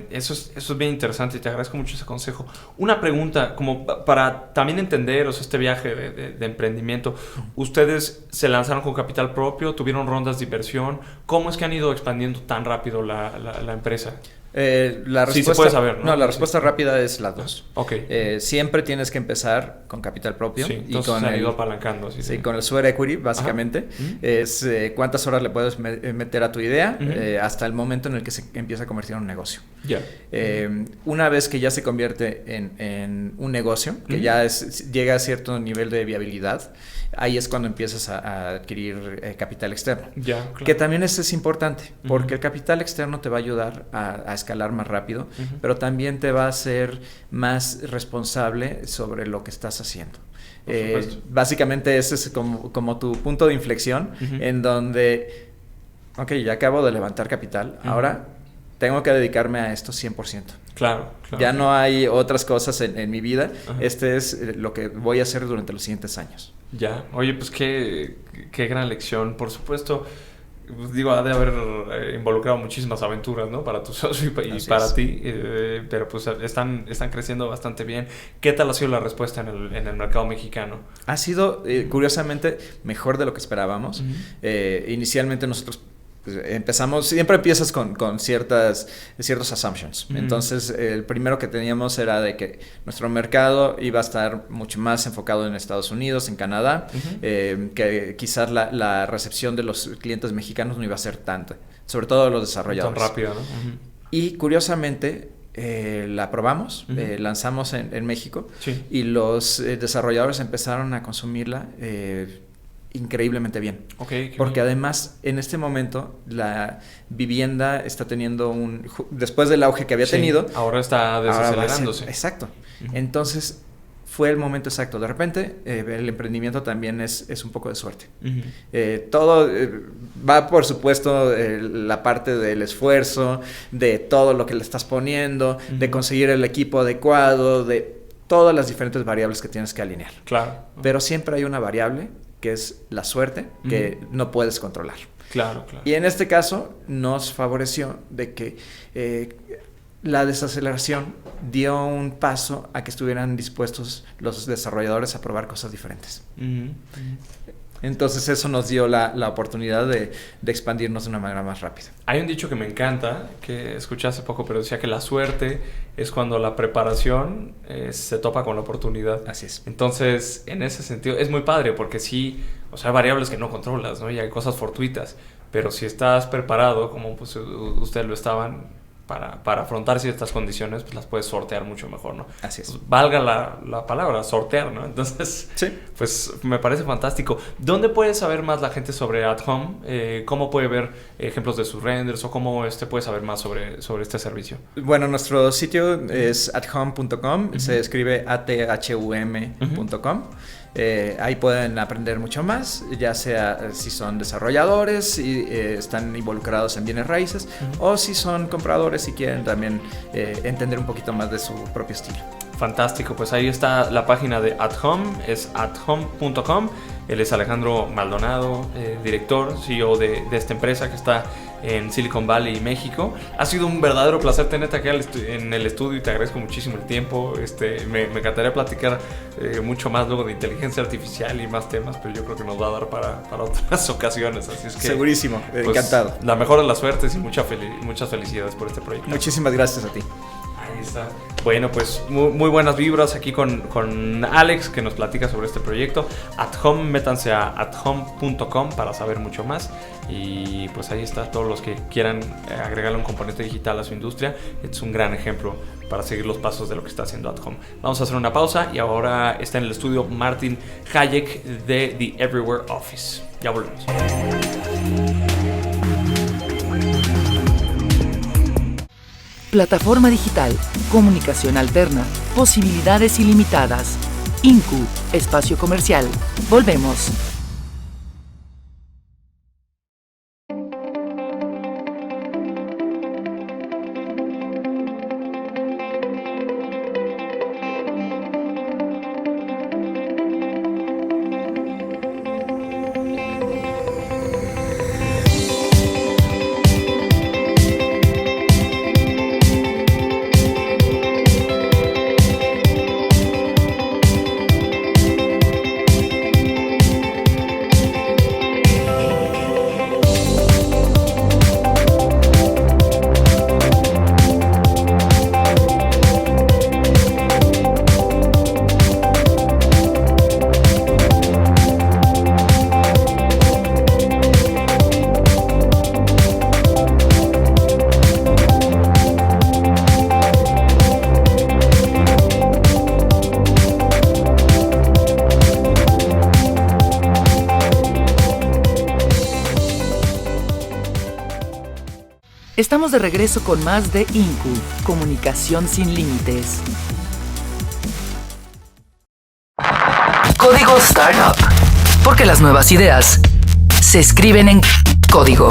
Speaker 2: Eso es bien interesante y te agradezco mucho ese consejo. Una pregunta, como para también entender, o sea, este viaje de emprendimiento, ¿ustedes se lanzaron con capital propio? ¿Tuvieron rondas de inversión? ¿Cómo es que han ido expandiendo tan rápido la empresa?
Speaker 3: La respuesta,
Speaker 2: sí, se puede saber, ¿no?
Speaker 3: No, la respuesta rápida es la 2.
Speaker 2: Ok.
Speaker 3: Siempre tienes que empezar con capital propio.
Speaker 2: Sí,
Speaker 3: y
Speaker 2: entonces
Speaker 3: con
Speaker 2: se han ido apalancando. Sí.
Speaker 3: Con el sweat equity, básicamente. Es cuántas horas le puedes meter a tu idea hasta el momento en el que se empieza a convertir en un negocio.
Speaker 2: Ya.
Speaker 3: Una vez que ya se convierte en un negocio, que ya llega a cierto nivel de viabilidad, ahí es cuando empiezas a adquirir capital externo.
Speaker 2: Ya, claro.
Speaker 3: Que también es importante, porque el capital externo te va a ayudar a escalar más rápido, pero también te va a hacer más responsable sobre lo que estás haciendo. Básicamente ese es como tu punto de inflexión, en donde, ok, ya acabo de levantar capital, ahora tengo que dedicarme a esto 100%.
Speaker 2: Claro.
Speaker 3: Ya no hay otras cosas en mi vida. Ajá. Este es lo que voy a hacer durante los siguientes años.
Speaker 2: Ya. Oye, pues qué gran lección. Por supuesto, digo, ha de haber involucrado muchísimas aventuras, ¿no? Para tu socio y para ti. Pero pues están creciendo bastante bien. ¿Qué tal ha sido la respuesta en el mercado mexicano?
Speaker 3: Ha sido, curiosamente, mejor de lo que esperábamos. Inicialmente nosotros empezamos, siempre empiezas con ciertos assumptions. Entonces, el primero que teníamos era de que nuestro mercado iba a estar mucho más enfocado en Estados Unidos, en Canadá, que quizás la recepción de los clientes mexicanos no iba a ser tanta, sobre todo los desarrolladores.
Speaker 2: Tan rápido, ¿no?
Speaker 3: Y curiosamente, la probamos, lanzamos en México, y los desarrolladores empezaron a consumirla increíblemente bien. Porque además en este momento la vivienda está teniendo después del auge que había tenido,
Speaker 2: ahora está desacelerándose.
Speaker 3: Exacto. Entonces fue el momento exacto. De repente el emprendimiento también es un poco de suerte. Todo va, por supuesto, la parte del esfuerzo, de todo lo que le estás poniendo, de conseguir el equipo adecuado, de todas las diferentes variables que tienes que alinear.
Speaker 2: Claro.
Speaker 3: Pero siempre hay una variable que es la suerte, que no puedes controlar.
Speaker 2: Claro.
Speaker 3: Y en este caso nos favoreció de que la desaceleración dio un paso a que estuvieran dispuestos los desarrolladores a probar cosas diferentes. Entonces eso nos dio la oportunidad de expandirnos de una manera más rápida.
Speaker 2: Hay un dicho que me encanta, que escuché hace poco, pero decía que la suerte es cuando la preparación se topa con la oportunidad.
Speaker 3: Así es.
Speaker 2: Entonces, en ese sentido, es muy padre porque sí, o sea, hay variables que no controlas, ¿no? Y hay cosas fortuitas, pero si estás preparado, como pues ustedes lo estaban, para afrontar ciertas condiciones, pues las puedes sortear mucho mejor, ¿no?
Speaker 3: Así es.
Speaker 2: Pues, valga la palabra, sortear, ¿no? Entonces, pues me parece fantástico. ¿Dónde puede saber más la gente sobre @home? ¿Cómo puede ver ejemplos de sus renders o cómo puede saber más sobre este servicio?
Speaker 3: Bueno, nuestro sitio es athome.com, se escribe athum.com. Ahí pueden aprender mucho más, ya sea si son desarrolladores y están involucrados en bienes raíces, o si son compradores y quieren también entender un poquito más de su propio estilo.
Speaker 2: Fantástico, pues ahí está la página de @home, es athome.com. Él es Alejandro Maldonado, director, CEO de esta empresa que está en Silicon Valley, México. Ha sido un verdadero placer tenerte aquí en el estudio y te agradezco muchísimo el tiempo. Me encantaría platicar mucho más luego de inteligencia artificial y más temas, pero yo creo que nos va a dar para otras ocasiones. Así es que,
Speaker 3: segurísimo,
Speaker 2: pues,
Speaker 3: encantado.
Speaker 2: La mejor de las suertes y muchas felicidades por este proyecto.
Speaker 3: Muchísimas gracias a ti.
Speaker 2: Ahí está. Bueno, pues muy buenas vibras aquí con Alex, que nos platica sobre este proyecto. @home, métanse a athome.com para saber mucho más. Y pues ahí está, todos los que quieran agregarle un componente digital a su industria. Es un gran ejemplo para seguir los pasos de lo que está haciendo @home. Vamos a hacer una pausa y ahora está en el estudio Martin Hayek de The Everywhere Office. Ya volvemos.
Speaker 1: Plataforma digital, comunicación alterna, posibilidades ilimitadas. Incu, espacio comercial. Volvemos. Estamos de regreso con más de Incu, comunicación sin límites. Código Startup, porque las nuevas ideas se escriben en código.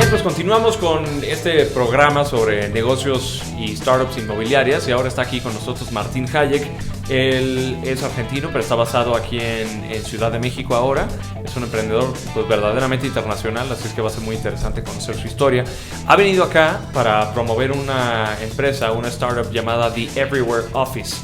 Speaker 2: Bien, pues continuamos con este programa sobre negocios y startups inmobiliarias y ahora está aquí con nosotros Martín Hayek. Él es argentino, pero está basado aquí en Ciudad de México ahora. Es un emprendedor pues, verdaderamente internacional, así es que va a ser muy interesante conocer su historia. Ha venido acá para promover una empresa, una startup llamada The Everywhere Office.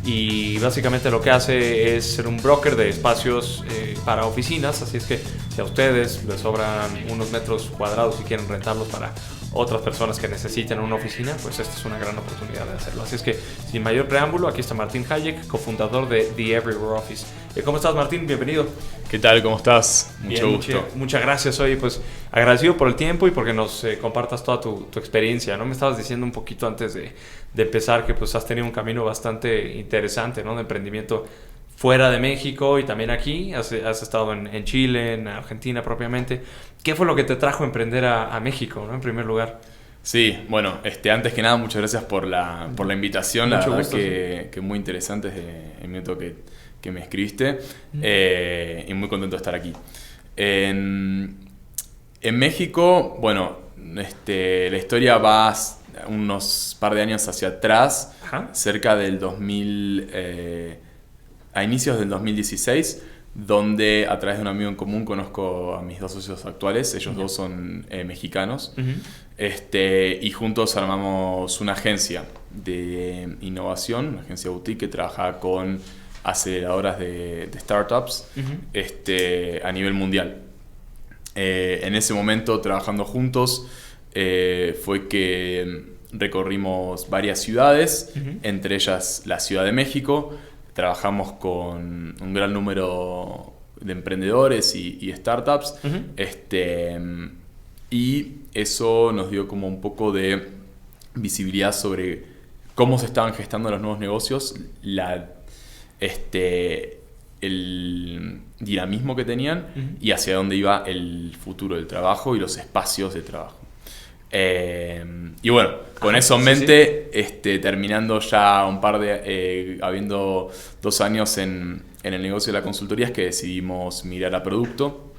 Speaker 2: Y básicamente lo que hace es ser un broker de espacios para oficinas, así es que si a ustedes les sobran unos metros cuadrados y quieren rentarlos para otras personas que necesiten una oficina, pues esta es una gran oportunidad de hacerlo. Así es que sin mayor preámbulo, aquí está Martín Hayek, cofundador de The Everywhere Office. ¿Cómo estás, Martín? Bienvenido.
Speaker 4: ¿Qué tal? ¿Cómo estás? Mucho
Speaker 2: Bien,
Speaker 4: gusto.
Speaker 2: Muchas gracias. Oye, pues agradecido por el tiempo y porque nos compartas toda tu experiencia, ¿no? Me estabas diciendo un poquito antes de empezar que pues has tenido un camino bastante interesante, ¿no? De emprendimiento fuera de México y también aquí. Has estado en Chile, en Argentina propiamente. ¿Qué fue lo que te trajo a emprender a México, ¿no? En primer lugar.
Speaker 4: Sí, bueno, antes que nada, muchas gracias por la invitación.
Speaker 2: Mucho
Speaker 4: La verdad
Speaker 2: gusto,
Speaker 4: que muy interesante el minuto que me escribiste y muy contento de estar aquí. En México, bueno, la historia va unos par de años hacia atrás,
Speaker 2: Ajá.
Speaker 4: cerca del 2000, a inicios del 2016, donde a través de un amigo en común conozco a mis dos socios actuales. Ellos dos son mexicanos. Y juntos armamos una agencia de innovación, una agencia boutique que trabaja con aceleradoras de startups a nivel mundial. En ese momento, trabajando juntos, fue que recorrimos varias ciudades, entre ellas la Ciudad de México. Trabajamos con un gran número de emprendedores y startups. Y eso nos dio como un poco de visibilidad sobre cómo se estaban gestando los nuevos negocios, el dinamismo que tenían y hacia dónde iba el futuro del trabajo y los espacios de trabajo. Y bueno, con eso en mente, terminando ya habiendo 2 años en el negocio de la consultoría, es que decidimos mirar a producto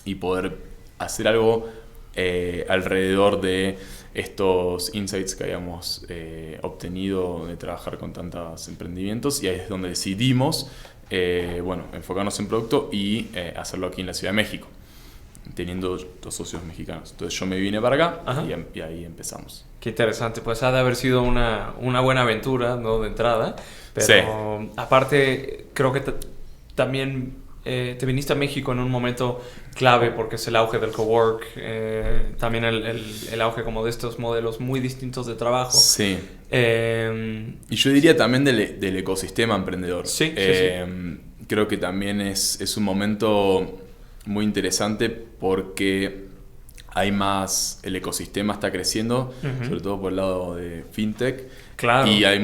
Speaker 4: y poder hacer algo alrededor de estos insights que habíamos obtenido de trabajar con tantos emprendimientos, y ahí es donde decidimos enfocarnos en producto y hacerlo aquí en la Ciudad de México, teniendo 2 socios mexicanos. Entonces yo me vine para acá y ahí empezamos.
Speaker 2: Qué interesante, pues ha de haber sido una buena aventura, ¿no? De entrada, pero sí. Aparte creo que también te viniste a México en un momento clave porque es el auge del cowork, también el auge como de estos modelos muy distintos de trabajo.
Speaker 4: Sí. Y yo diría también del ecosistema emprendedor.
Speaker 2: Sí.
Speaker 4: Creo que también es un momento muy interesante porque el ecosistema está creciendo, sobre todo por el lado de fintech.
Speaker 2: Claro.
Speaker 4: Y hay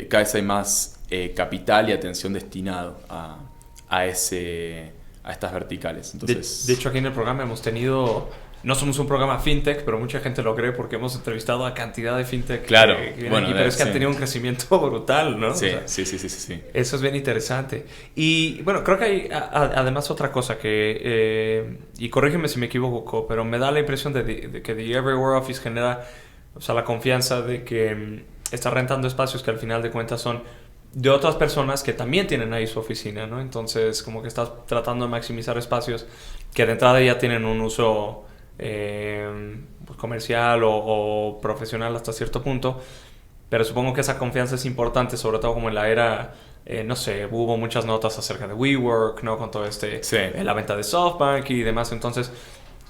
Speaker 4: cada vez hay más capital y atención destinado a estas verticales. Entonces,
Speaker 2: de hecho, aquí en el programa hemos tenido... No somos un programa fintech, pero mucha gente lo cree porque hemos entrevistado a cantidad de fintech que vienen aquí, pero es que han tenido un crecimiento brutal, ¿no?
Speaker 4: Sí,
Speaker 2: o sea,
Speaker 4: sí.
Speaker 2: Eso es bien interesante. Y bueno, creo que hay además otra cosa que, y corrígeme si me equivoco, pero me da la impresión de que The Everywhere Office genera, o sea, la confianza de que está rentando espacios que al final de cuentas son de otras personas que también tienen ahí su oficina, ¿no? Entonces, como que estás tratando de maximizar espacios que de entrada ya tienen un uso comercial o profesional hasta cierto punto, pero supongo que esa confianza es importante, sobre todo como en la era, no sé, hubo muchas notas acerca de WeWork, ¿no? Con todo la venta de SoftBank y demás. Entonces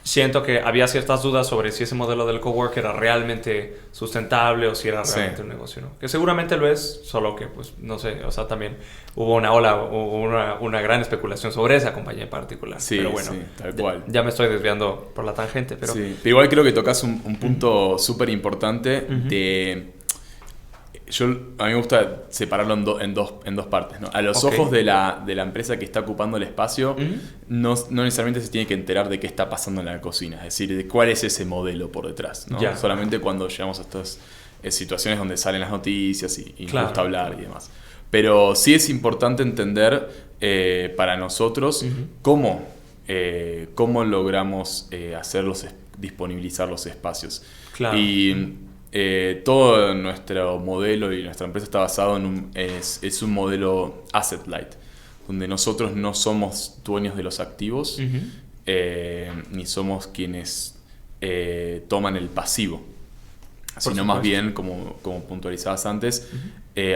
Speaker 2: siento que había ciertas dudas sobre si ese modelo del cowork era realmente sustentable o si era realmente un negocio, ¿no? Que seguramente lo es, solo que, pues, no sé, o sea, también hubo una gran especulación sobre esa compañía en particular.
Speaker 4: Sí,
Speaker 2: pero bueno,
Speaker 4: tal cual.
Speaker 2: Ya me estoy desviando por la tangente, pero...
Speaker 4: Sí, pero igual creo que tocas un punto súper importante de... A mí me gusta separarlo en dos partes, ¿no? A los ojos de la empresa que está ocupando el espacio, no necesariamente se tiene que enterar de qué está pasando en la cocina, es decir, de cuál es ese modelo por detrás, ¿no? Solamente cuando llegamos a estas situaciones donde salen las noticias y nos gusta hablar y demás. Pero sí es importante entender para nosotros cómo cómo logramos disponibilizar los espacios.
Speaker 2: Claro.
Speaker 4: Y todo nuestro modelo y nuestra empresa está basado es un modelo asset light, donde nosotros no somos dueños de los activos, ni somos quienes toman el pasivo, sino más bien, como puntualizabas antes,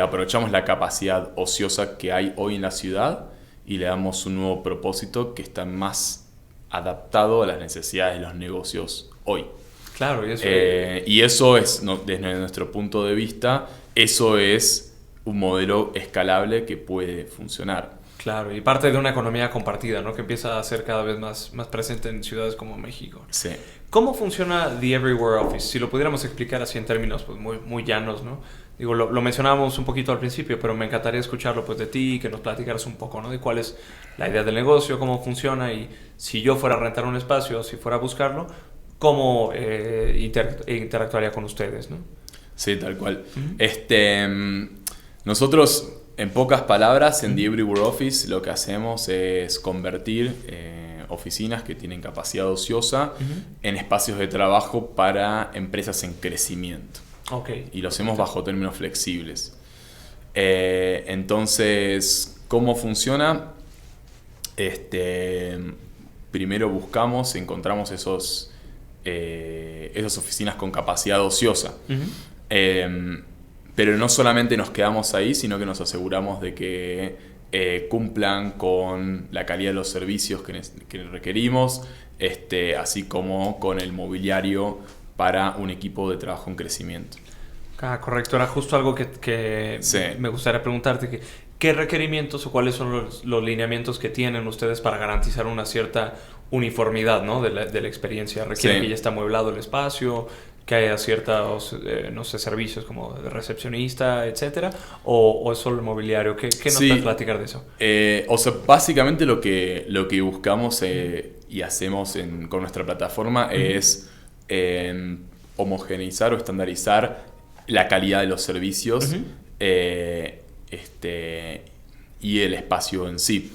Speaker 4: aprovechamos la capacidad ociosa que hay hoy en la ciudad y le damos un nuevo propósito que está más adaptado a las necesidades de los negocios hoy.
Speaker 2: Claro,
Speaker 4: y eso es, desde nuestro punto de vista, eso es un modelo escalable que puede funcionar.
Speaker 2: Claro, y parte de una economía compartida, ¿no? Que empieza a ser cada vez más presente en ciudades como México.
Speaker 4: Sí.
Speaker 2: ¿Cómo funciona The Everywhere Office? Si lo pudiéramos explicar así en términos pues, muy llanos, ¿no? Digo, lo mencionábamos un poquito al principio, pero me encantaría escucharlo pues, de ti, que nos platicaras un poco, ¿no? De cuál es la idea del negocio, cómo funciona y si yo fuera a rentar un espacio, si fuera a buscarlo, cómo interactuaría con ustedes, ¿no?
Speaker 4: Sí, tal cual. Nosotros, en pocas palabras, en The Everywhere Office lo que hacemos es convertir oficinas que tienen capacidad ociosa en espacios de trabajo para empresas en crecimiento.
Speaker 2: Okay.
Speaker 4: Y lo hacemos bajo términos flexibles. Entonces, ¿cómo funciona? Primero encontramos esas oficinas con capacidad ociosa. Pero no solamente nos quedamos ahí, sino que nos aseguramos de que cumplan con la calidad de los servicios que requerimos, así como con el mobiliario para un equipo de trabajo en crecimiento.
Speaker 2: Correcto, era justo algo que
Speaker 4: sí.
Speaker 2: Me gustaría preguntarte. ¿Qué requerimientos o cuáles son los lineamientos que tienen ustedes para garantizar una cierta uniformidad, ¿no? de la experiencia? ¿Requieren que ya está amueblado el espacio, que haya ciertos servicios como de recepcionista, etcétera? ¿O es solo el mobiliario? ¿Qué nos puedes platicar de eso?
Speaker 4: Básicamente lo que buscamos y hacemos con nuestra plataforma es homogeneizar o estandarizar la calidad de los servicios y el espacio en sí,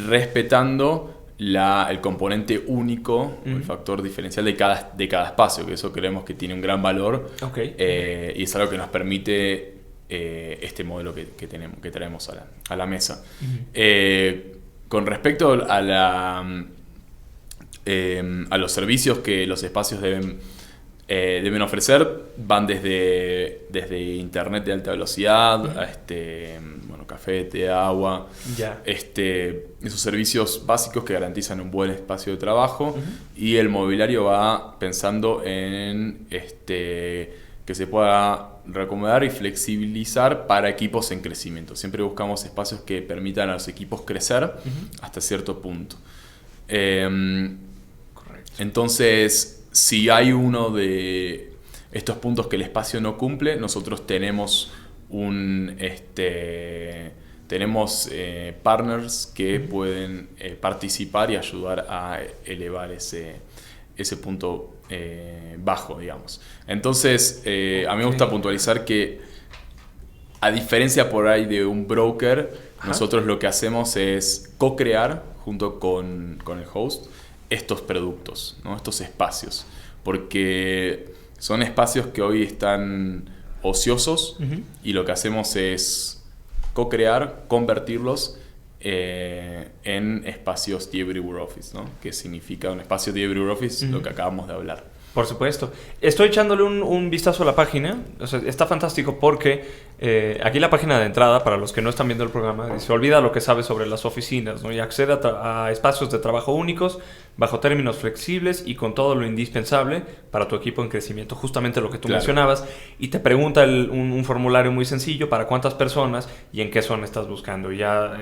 Speaker 4: respetando el componente único, el factor diferencial de cada espacio, que eso creemos que tiene un gran valor.
Speaker 2: Okay.
Speaker 4: Y es algo que nos permite este modelo que traemos a la mesa. Con respecto a los servicios que los espacios deben ofrecer, van desde internet de alta velocidad a café, té, agua, esos servicios básicos que garantizan un buen espacio de trabajo. Y el mobiliario va pensando en que se pueda reacomodar y flexibilizar para equipos en crecimiento. Siempre buscamos espacios que permitan a los equipos crecer hasta cierto punto.
Speaker 2: Correcto.
Speaker 4: Entonces, si hay uno de estos puntos que el espacio no cumple, nosotros tenemos partners que pueden participar y ayudar a elevar ese punto bajo, digamos. Entonces, a mí me gusta puntualizar que, a diferencia por ahí de un broker, nosotros lo que hacemos es co-crear junto con el host estos productos, ¿no? Estos espacios, porque son espacios que hoy están ociosos y lo que hacemos es co-crear, convertirlos en espacios The Everywhere Office, ¿no? Que significa un espacio The Everywhere Office, lo que acabamos de hablar.
Speaker 2: Por supuesto. Estoy echándole un vistazo a la página. O sea, está fantástico porque aquí la página de entrada, para los que no están viendo el programa, dice: olvida lo que sabes sobre las oficinas, ¿no? Y accede a espacios de trabajo únicos, bajo términos flexibles y con todo lo indispensable para tu equipo en crecimiento. Justamente lo que tú mencionabas. Y te pregunta un formulario muy sencillo: ¿para cuántas personas y en qué zona estás buscando? Y ya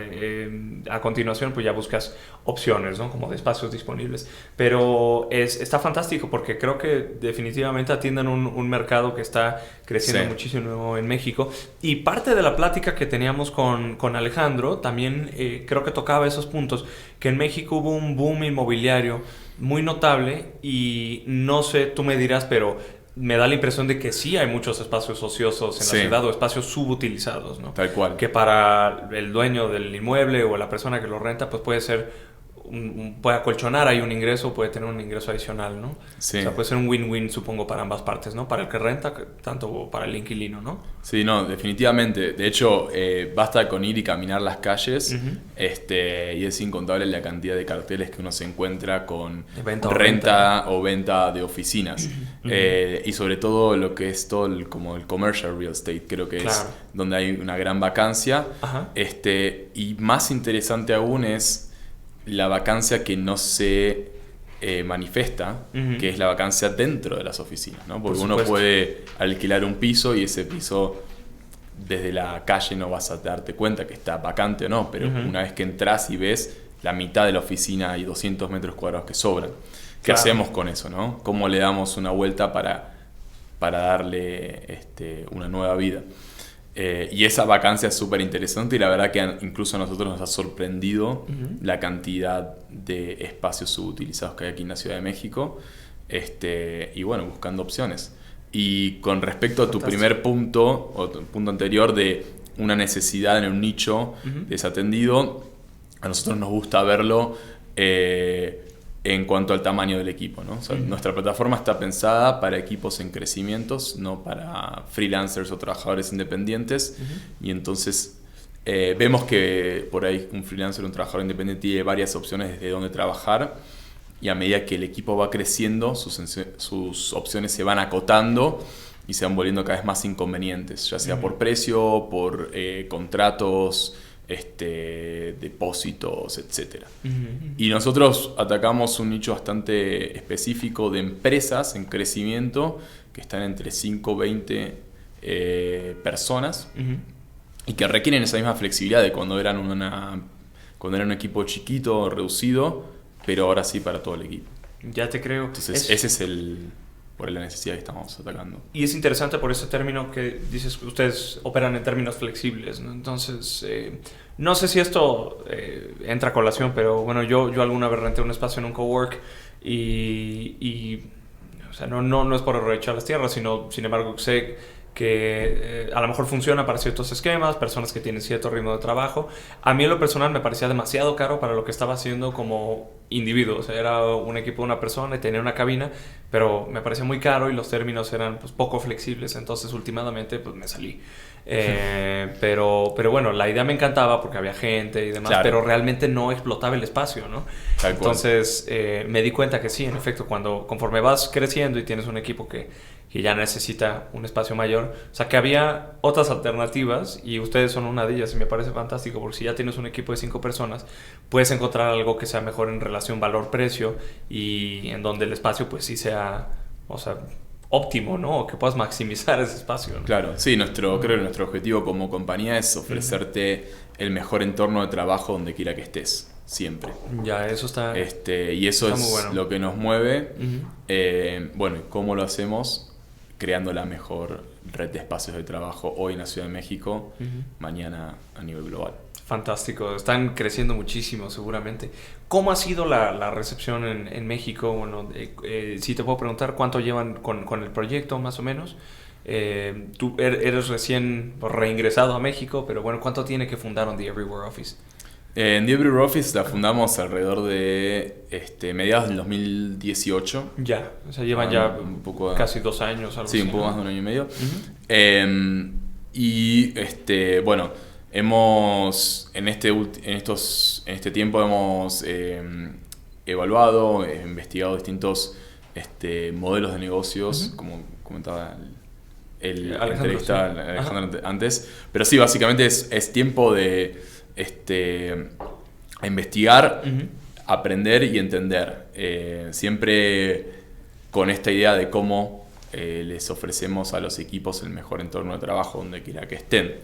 Speaker 2: a continuación pues ya buscas opciones, ¿no? Como de espacios disponibles. Pero está fantástico porque creo que definitivamente atienden un mercado que está creciendo muchísimo en México. Y parte de la plática que teníamos con Alejandro también creo que tocaba esos puntos, que en México hubo un boom inmobiliario muy notable y no sé, tú me dirás, pero me da la impresión de que sí hay muchos espacios ociosos en la ciudad o espacios subutilizados, ¿no?
Speaker 4: Tal cual.
Speaker 2: Que para el dueño del inmueble o la persona que lo renta pues puede ser puede acolchonar ahí un ingreso, puede tener un ingreso adicional, ¿no?
Speaker 4: Sí.
Speaker 2: O sea, puede ser un win-win, supongo, para ambas partes, ¿no? Para el que renta, tanto para el inquilino, ¿no?
Speaker 4: Sí, no, definitivamente. De hecho, basta con ir y caminar las calles, y es incontable la cantidad de carteles que uno se encuentra con renta o venta de oficinas. Y sobre todo lo que es todo como el commercial real estate, creo que es donde hay una gran vacancia.
Speaker 2: Ajá.
Speaker 4: Y más interesante aún es la vacancia que no se manifiesta, que es la vacancia dentro de las oficinas, ¿no? Porque uno puede alquilar un piso y ese piso desde la calle no vas a darte cuenta que está vacante o no, pero una vez que entras y ves la mitad de la oficina y 200 metros cuadrados que sobran. ¿Qué hacemos con eso, no? ¿Cómo le damos una vuelta para darle una nueva vida? Y esa vacancia es súper interesante y la verdad que incluso a nosotros nos ha sorprendido la cantidad de espacios subutilizados que hay aquí en la Ciudad de México, y bueno, buscando opciones. Y con respecto a tu primer punto, o tu punto anterior de una necesidad en un nicho desatendido, a nosotros nos gusta verlo en cuanto al tamaño del equipo, ¿no? O sea, nuestra plataforma está pensada para equipos en crecimientos, no para freelancers o trabajadores independientes. Y entonces vemos que por ahí un freelancer o un trabajador independiente tiene varias opciones desde dónde trabajar, y a medida que el equipo va creciendo, sus opciones se van acotando y se van volviendo cada vez más inconvenientes, ya sea por precio, por contratos, depósitos, etc. Y nosotros atacamos un nicho bastante específico de empresas en crecimiento que están entre 5 y 20 personas y que requieren esa misma flexibilidad de cuando eran un equipo chiquito, reducido, pero ahora sí para todo el equipo.
Speaker 2: Ya te creo.
Speaker 4: Entonces ese es por la necesidad que estamos atacando.
Speaker 2: Y es interesante por ese término que dices, ustedes operan en términos flexibles, ¿no? Entonces, no sé si esto entra a colación, pero bueno, yo alguna vez renté un espacio en un cowork y o sea, no es por aprovechar las tierras, sino, sin embargo, sé que a lo mejor funciona para ciertos esquemas, personas que tienen cierto ritmo de trabajo. A mí en lo personal me parecía demasiado caro para lo que estaba haciendo como individuo. O sea, era un equipo de una persona y tenía una cabina, pero me parecía muy caro y los términos eran pues poco flexibles. Entonces, últimamente, pues me salí. Pero bueno, la idea me encantaba porque había gente y demás, pero realmente no explotaba el espacio, ¿no? Entonces, me di cuenta que sí, en efecto, conforme vas creciendo y tienes un equipo que ya necesita un espacio mayor, o sea, que había otras alternativas y ustedes son una de ellas y me parece fantástico porque si ya tienes un equipo de 5 personas, puedes encontrar algo que sea mejor en relación valor-precio y en donde el espacio pues sí sea, o sea, óptimo, ¿no? O que puedas maximizar ese espacio, ¿no?
Speaker 4: Claro, sí, creo que nuestro objetivo como compañía es ofrecerte el mejor entorno de trabajo donde quiera que estés, siempre.
Speaker 2: Ya, eso está...
Speaker 4: y eso es bueno. Lo que nos mueve. Bueno, ¿cómo lo hacemos? Creando la mejor red de espacios de trabajo hoy en la Ciudad de México, mañana a nivel global.
Speaker 2: Fantástico, están creciendo muchísimo seguramente. ¿Cómo ha sido la recepción en México? Bueno, si te puedo preguntar, ¿cuánto llevan con el proyecto más o menos? Tú eres recién reingresado a México, pero bueno, ¿cuánto tiene que fundaron The Everywhere Office?
Speaker 4: En The Everywhere Office la fundamos alrededor de mediados del 2018.
Speaker 2: Ya, o sea, llevan ya un poco casi 2 años. Algo
Speaker 4: sí,
Speaker 2: así,
Speaker 4: un poco
Speaker 2: ¿no?
Speaker 4: más de 1 año y medio. Bueno, en este tiempo hemos evaluado, investigado distintos modelos de negocios, como comentaba el entrevista Alejandro antes. Pero sí, básicamente es tiempo de a investigar, aprender y entender. Siempre con esta idea de cómo les ofrecemos a los equipos el mejor entorno de trabajo donde quiera que estén.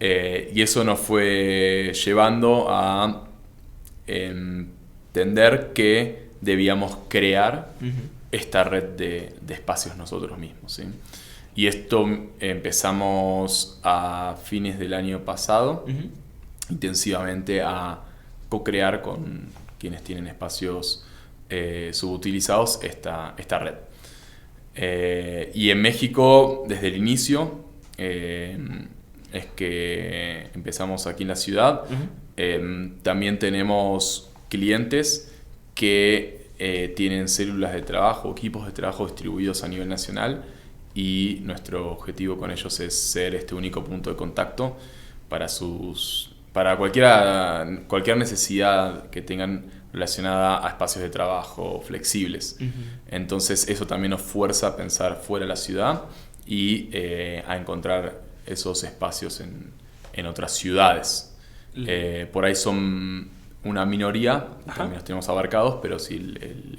Speaker 4: Y eso nos fue llevando a entender que debíamos crear esta red de espacios nosotros mismos, ¿sí? Y esto empezamos a fines del año pasado, intensivamente a co-crear con quienes tienen espacios subutilizados esta red. Y en México, desde el inicio, es que empezamos aquí en la ciudad. También tenemos clientes que tienen células de trabajo, equipos de trabajo distribuidos a nivel nacional, y nuestro objetivo con ellos es ser este único punto de contacto para cualquier necesidad que tengan relacionada a espacios de trabajo flexibles. Entonces eso también nos fuerza a pensar fuera de la ciudad y a encontrar esos espacios en otras ciudades. Por ahí son una minoría, también los tenemos abarcados, pero sí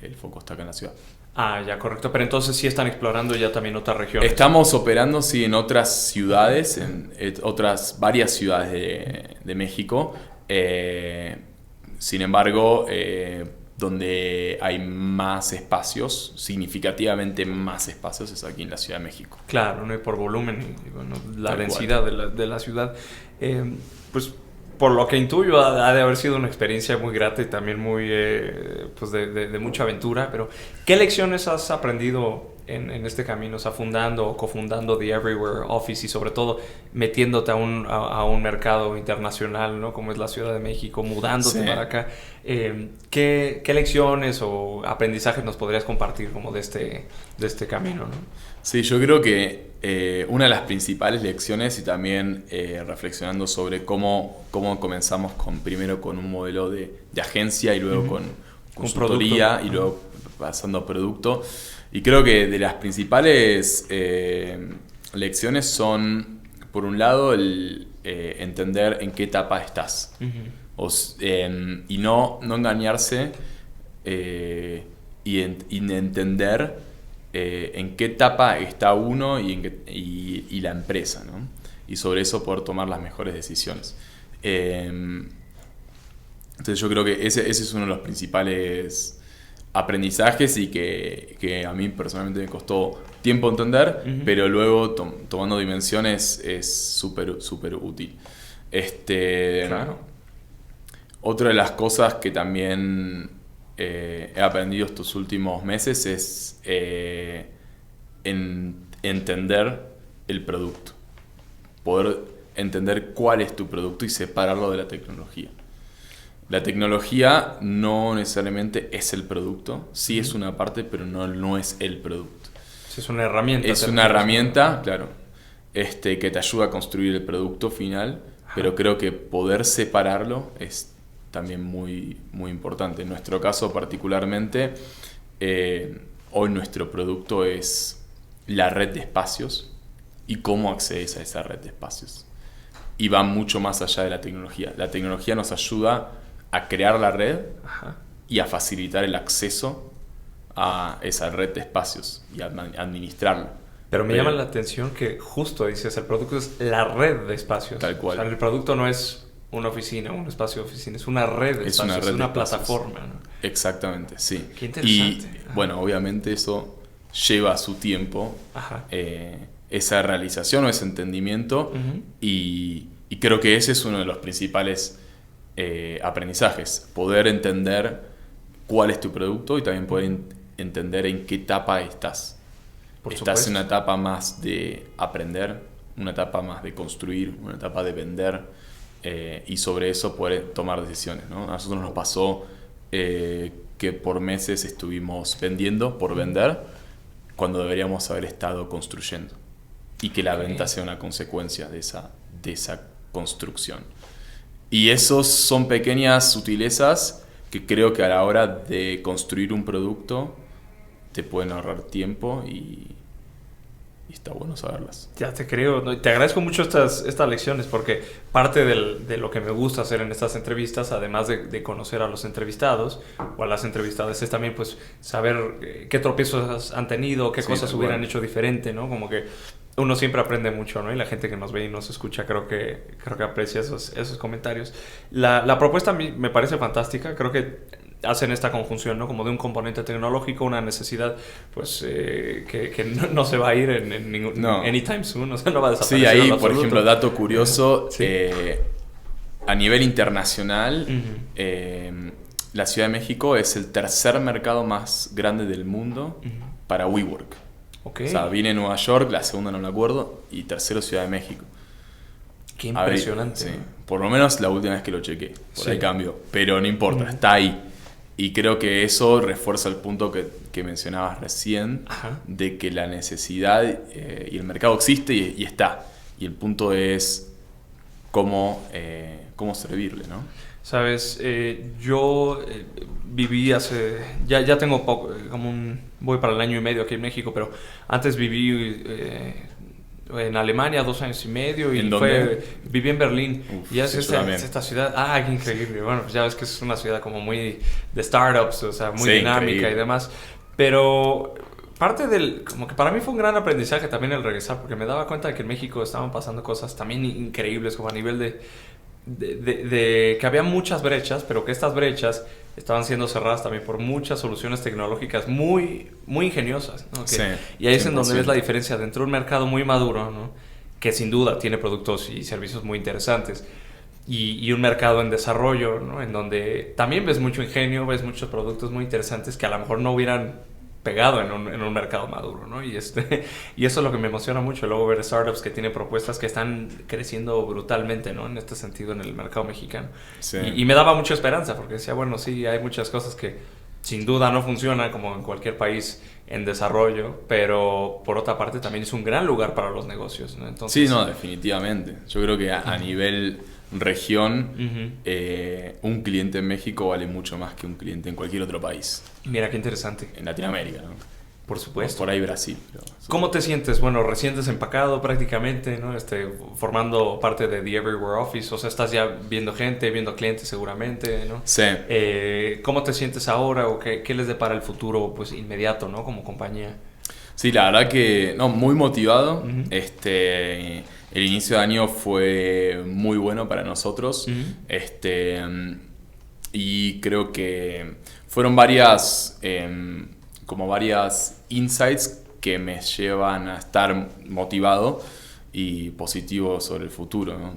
Speaker 4: el foco está acá en la ciudad.
Speaker 2: Ah, ya, correcto. Pero entonces sí están explorando ya también otras regiones.
Speaker 4: Estamos operando, sí, en otras ciudades, en varias ciudades de México. Sin embargo, donde hay más espacios, significativamente más espacios, es aquí en la Ciudad de México.
Speaker 2: Claro, ¿no? Y por volumen y bueno, la
Speaker 4: Tal
Speaker 2: densidad de la ciudad. Pues por lo que intuyo, ha de haber sido una experiencia muy grata y también muy pues de mucha aventura. Pero, ¿qué lecciones has aprendido en este camino? O sea, fundando o cofundando The Everywhere Office y sobre todo metiéndote a un mercado internacional, ¿no? Como es la Ciudad de México, mudándote para acá. ¿Qué lecciones o aprendizajes nos podrías compartir como de este camino, ¿no?
Speaker 4: Sí, yo creo que una de las principales lecciones, y también reflexionando sobre cómo comenzamos primero con un modelo de agencia y luego con consultoría y luego pasando a producto. Y creo que de las principales lecciones son, por un lado, el entender en qué etapa estás. Y no engañarse y entender en qué etapa está uno y la empresa, ¿no? Y sobre eso poder tomar las mejores decisiones. Entonces yo creo que ese es uno de los principales aprendizajes y que a mí personalmente me costó tiempo entender, pero luego tomando dimensiones es súper útil.
Speaker 2: Claro.
Speaker 4: Otra de las cosas que también he aprendido estos últimos meses es entender el producto. Poder entender cuál es tu producto y separarlo de la tecnología. La tecnología no necesariamente es el producto, sí es una parte, pero no es el producto.
Speaker 2: Es una herramienta.
Speaker 4: Es una herramienta, claro, que te ayuda a construir el producto final, pero creo que poder separarlo es también muy, muy importante. En nuestro caso particularmente, hoy nuestro producto es la red de espacios y cómo accedes a esa red de espacios. Y va mucho más allá de la tecnología. La tecnología nos ayuda a crear la red y a facilitar el acceso a esa red de espacios y a administrarla.
Speaker 2: Pero me llama la atención que justo dices, el producto es la red de espacios.
Speaker 4: Tal cual.
Speaker 2: O sea, el producto no es una oficina, un espacio de oficina, es una red de espacios, es una plataforma, ¿no?
Speaker 4: Exactamente, sí.
Speaker 2: Qué interesante.
Speaker 4: Y bueno, obviamente eso lleva su tiempo, esa realización o ese entendimiento, y creo que ese es uno de los principales aprendizajes, poder entender cuál es tu producto y también poder entender en qué etapa estás. Estás en una etapa más de aprender, una etapa más de construir, una etapa de vender, y sobre eso poder tomar decisiones, ¿no? A nosotros nos pasó que por meses estuvimos vendiendo por vender cuando deberíamos haber estado construyendo, y que la venta sea una consecuencia de esa construcción. Y esos son pequeñas sutilezas que creo que a la hora de construir un producto te pueden ahorrar tiempo y está bueno saberlas.
Speaker 2: Ya te creo, ¿no? Te agradezco mucho estas lecciones, porque parte de lo que me gusta hacer en estas entrevistas, además de conocer a los entrevistados o a las entrevistadas, es también pues saber qué tropiezos han tenido, qué cosas hubieran hecho diferente, ¿no? Como que uno siempre aprende mucho, ¿no? Y la gente que nos ve y nos escucha creo que aprecia esos comentarios. La propuesta a mí me parece fantástica. Creo que hacen esta conjunción, ¿no? Como de un componente tecnológico, una necesidad pues que no se va a ir en ningún anytime soon, o sea, no va a desaparecer.
Speaker 4: Sí, ahí, por ejemplo, dato curioso, a nivel internacional, la Ciudad de México es el tercer mercado más grande del mundo para WeWork.
Speaker 2: Okay.
Speaker 4: O sea, viene Nueva York, la segunda no me acuerdo, y tercero Ciudad de México.
Speaker 2: Qué impresionante.
Speaker 4: Sí. Por lo menos la última vez que lo chequé. Por ahí cambió. Pero no importa,
Speaker 2: Mm.
Speaker 4: está ahí. Y creo que eso refuerza el punto que mencionabas recién,
Speaker 2: Ajá.
Speaker 4: de que la necesidad y el mercado existe y está. Y el punto es cómo servirle, ¿no?
Speaker 2: Sabes, yo viví ya tengo poco, voy para el año y medio aquí en México, pero antes viví en Alemania 2 años y medio y
Speaker 4: ¿En dónde?
Speaker 2: Viví en Berlín.
Speaker 4: Uf,
Speaker 2: Y es
Speaker 4: sí, yo también.
Speaker 2: esta ciudad, qué increíble. Bueno, pues ya ves que es una ciudad como muy de startups, o sea, muy
Speaker 4: Sí,
Speaker 2: dinámica
Speaker 4: increíble.
Speaker 2: y demás. Pero parte como que para mí fue un gran aprendizaje también el regresar, porque me daba cuenta de que en México estaban pasando cosas también increíbles, como a nivel de que había muchas brechas, pero que estas brechas estaban siendo cerradas también por muchas soluciones tecnológicas muy, muy ingeniosas, ¿no?
Speaker 4: Sí,
Speaker 2: Y ahí es en donde
Speaker 4: 100%.
Speaker 2: ves la diferencia dentro de un mercado muy maduro, ¿no? Que sin duda tiene productos y servicios muy interesantes, y un mercado en desarrollo, ¿no? En donde también ves mucho ingenio, ves muchos productos muy interesantes que a lo mejor no hubieran pegado en un mercado maduro, ¿no? Y eso es lo que me emociona mucho, luego ver startups que tienen propuestas que están creciendo brutalmente, ¿no? En este sentido, en el mercado mexicano.
Speaker 4: Sí.
Speaker 2: Y me daba mucha esperanza, porque decía, bueno, sí, hay muchas cosas que sin duda no funcionan como en cualquier país en desarrollo, pero por otra parte también es un gran lugar para los negocios, ¿no? Entonces,
Speaker 4: Sí, no, definitivamente. Yo creo que a nivel región, un cliente en México vale mucho más que un cliente en cualquier otro país.
Speaker 2: Mira qué interesante,
Speaker 4: En Latinoamérica, ¿no?
Speaker 2: por supuesto.
Speaker 4: Por ahí Brasil. Pero,
Speaker 2: ¿Cómo te sientes? Bueno, recién desempacado prácticamente, ¿no? Formando parte de The Everywhere Office, o sea, estás ya viendo gente, viendo clientes seguramente, ¿no?
Speaker 4: Sí.
Speaker 2: ¿Cómo te sientes ahora o qué les depara el futuro, pues, inmediato, ¿no? Como compañía.
Speaker 4: Sí, la verdad que no, muy motivado.
Speaker 2: Ujú.
Speaker 4: El inicio de año fue muy bueno para nosotros.
Speaker 2: Ujú.
Speaker 4: Y creo que fueron varias insights que me llevan a estar motivado y positivo sobre el futuro, ¿no?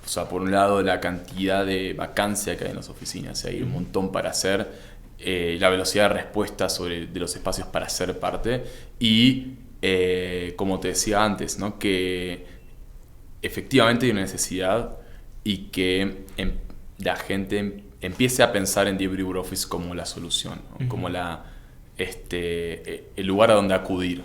Speaker 4: O sea, por un lado, la cantidad de vacancia que hay en las oficinas, hay un montón para hacer, la velocidad de respuesta de los espacios para ser parte y, como te decía antes, ¿no? Que efectivamente hay una necesidad y que la gente empiece a pensar en The Everywhere Office como la solución, ¿no? Como el lugar a donde acudir.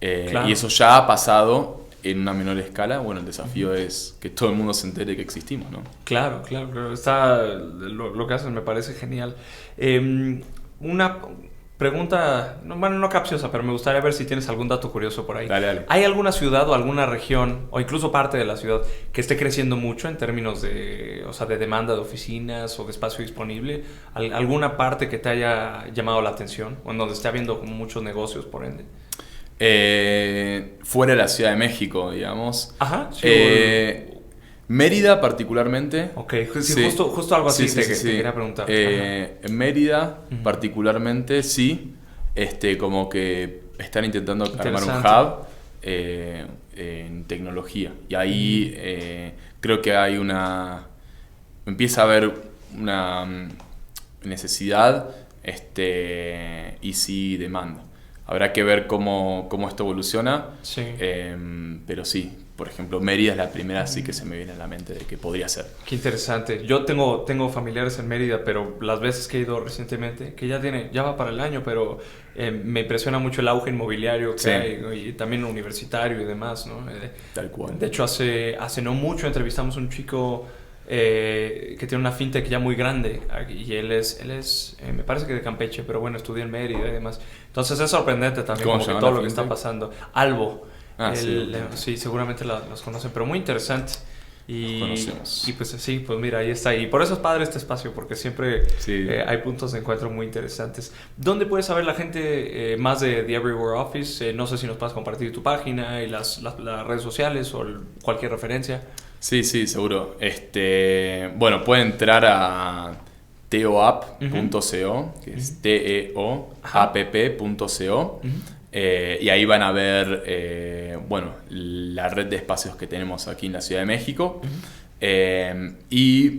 Speaker 2: Claro.
Speaker 4: Y eso ya ha pasado en una menor escala. Bueno, el desafío es que todo el mundo se entere que existimos, ¿no?
Speaker 2: Claro. Lo que haces me parece genial. Una pregunta, no capciosa, pero me gustaría ver si tienes algún dato curioso por ahí.
Speaker 4: Dale.
Speaker 2: ¿Hay alguna ciudad o alguna región, o incluso parte de la ciudad, que esté creciendo mucho en términos de demanda de oficinas o de espacio disponible? ¿Alguna parte que te haya llamado la atención o en donde esté habiendo como muchos negocios, por ende?
Speaker 4: Fuera de la Ciudad de México, digamos.
Speaker 2: Ajá, sí.
Speaker 4: Mérida particularmente.
Speaker 2: Ok, sí. Justo algo así te quería preguntar.
Speaker 4: En Mérida particularmente, sí. Como que están intentando armar un hub en tecnología. Y ahí creo que empieza a haber una necesidad y sí demanda. Habrá que ver cómo esto evoluciona.
Speaker 2: Sí.
Speaker 4: Pero sí, por ejemplo, Mérida es la primera sí que se me viene a la mente de que podría ser.
Speaker 2: Qué interesante. Yo tengo familiares en Mérida, pero las veces que he ido recientemente, que ya va para el año, pero me impresiona mucho el auge inmobiliario que hay, y también universitario y demás, ¿no?
Speaker 4: Tal cual.
Speaker 2: De hecho, hace no mucho entrevistamos a un chico que tiene una fintech ya muy grande, y él es me parece que de Campeche, pero bueno, estudia en Mérida y demás. Entonces es sorprendente también
Speaker 4: ¿Cómo
Speaker 2: como
Speaker 4: se
Speaker 2: que
Speaker 4: llama
Speaker 2: todo
Speaker 4: la
Speaker 2: lo que está
Speaker 4: fintech?
Speaker 2: pasando. Albo.
Speaker 4: Sí.
Speaker 2: Sí, seguramente los conocen, pero muy interesante. Y,
Speaker 4: Conocemos.
Speaker 2: y pues sí, pues mira, ahí está. Y por eso es padre este espacio, porque siempre
Speaker 4: Sí.
Speaker 2: hay puntos de encuentro muy interesantes. ¿Dónde puede saber la gente más de The Everywhere Office? No sé si nos puedes compartir tu página y las redes sociales o cualquier referencia.
Speaker 4: Sí, seguro. Bueno, pueden entrar a teoapp.co, que es teoapp.co. Y ahí van a ver la red de espacios que tenemos aquí en la Ciudad de México. Y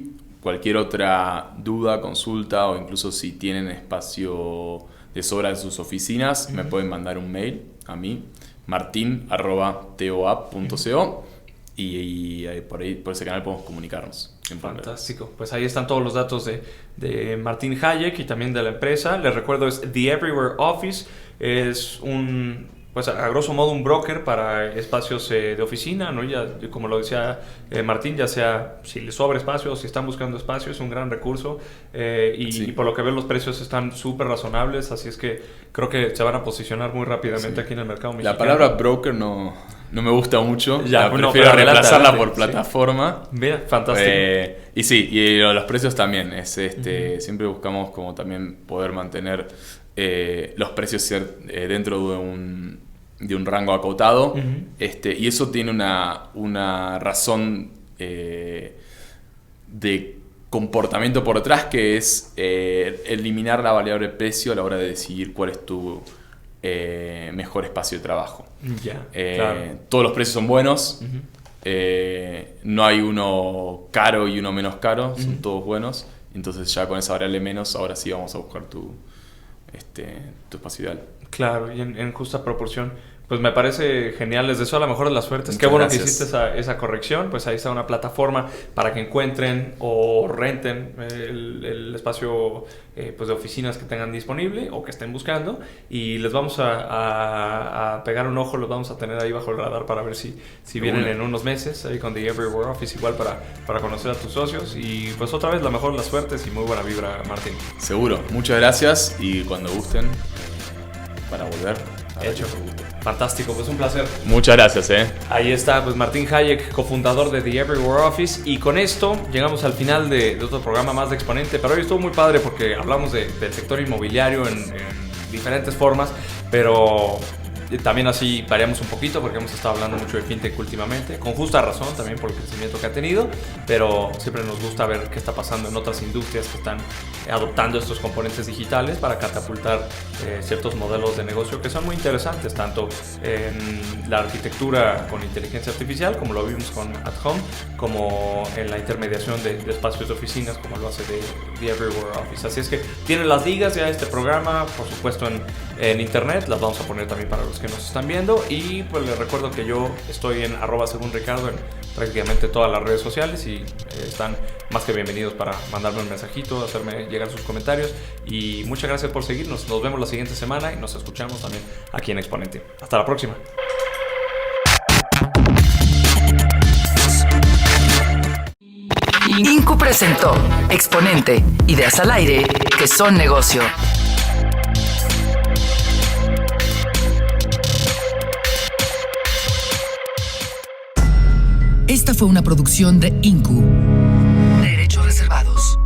Speaker 4: cualquier otra duda, consulta o incluso si tienen espacio de sobra en sus oficinas, me pueden mandar un mail a mí, martin@teoapp.co. y por ese canal podemos comunicarnos.
Speaker 2: Fantástico. Pues ahí están todos los datos de Martín Hayek y también de la empresa. Les recuerdo, es The Everywhere Office. Es pues a grosso modo un broker para espacios de oficina, ¿no? Ya, como lo decía Martín, ya sea si les sobra espacio o si están buscando espacio, es un gran recurso y por lo que veo los precios están súper razonables, así es que creo que se van a posicionar muy rápidamente aquí en el mercado mexicano.
Speaker 4: La palabra broker no me gusta mucho, prefiero
Speaker 2: pero
Speaker 4: reemplazarla por plataforma.
Speaker 2: Mira, fantástico.
Speaker 4: Y sí, y los precios también, siempre buscamos como también poder mantener los precios dentro de un rango acotado, y eso tiene una razón de comportamiento por detrás, que es eliminar la variable precio a la hora de decidir cuál es tu mejor espacio de trabajo. Claro. Todos los precios son buenos, no hay uno caro y uno menos caro, son todos buenos, entonces ya con esa variable menos, ahora sí vamos a buscar tu espacio ideal.
Speaker 2: Claro, y en justa proporción. Pues me parece genial, les deseo la mejor de las suertes. Qué bueno que hiciste esa corrección. Pues ahí está una plataforma para que encuentren o renten el espacio pues de oficinas que tengan disponible o que estén buscando, y les vamos a pegar un ojo, los vamos a tener ahí bajo el radar para ver si vienen en unos meses ahí con The Everywhere Office, igual para conocer a tus socios. Y pues otra vez la mejor de las suertes y muy buena vibra, Martín.
Speaker 4: Seguro, muchas gracias y cuando gusten para volver.
Speaker 2: Hecho. Fantástico, pues un placer.
Speaker 4: Muchas gracias.
Speaker 2: Ahí está, pues Martín Hayek, cofundador de The Everywhere Office. Y con esto llegamos al final de otro programa más de Exponente. Pero hoy estuvo muy padre porque hablamos del sector inmobiliario en diferentes formas, pero también así variamos un poquito porque hemos estado hablando mucho de fintech últimamente, con justa razón también por el crecimiento que ha tenido, pero siempre nos gusta ver qué está pasando en otras industrias que están adoptando estos componentes digitales para catapultar ciertos modelos de negocio que son muy interesantes, tanto en la arquitectura con inteligencia artificial, como lo vimos con At Home, como en la intermediación de espacios de oficinas, como lo hace The Everywhere Office. Así es que tienen las ligas ya este programa, por supuesto en internet, las vamos a poner también para los que nos están viendo, y pues les recuerdo que yo estoy en @segunricardo en prácticamente todas las redes sociales y están más que bienvenidos para mandarme un mensajito, hacerme llegar sus comentarios, y muchas gracias por seguirnos. Nos vemos la siguiente semana y nos escuchamos también aquí en Exponente. Hasta la próxima.
Speaker 1: Incu presentó Exponente, ideas al aire que son negocio. Esta fue una producción de Incu. Derechos reservados.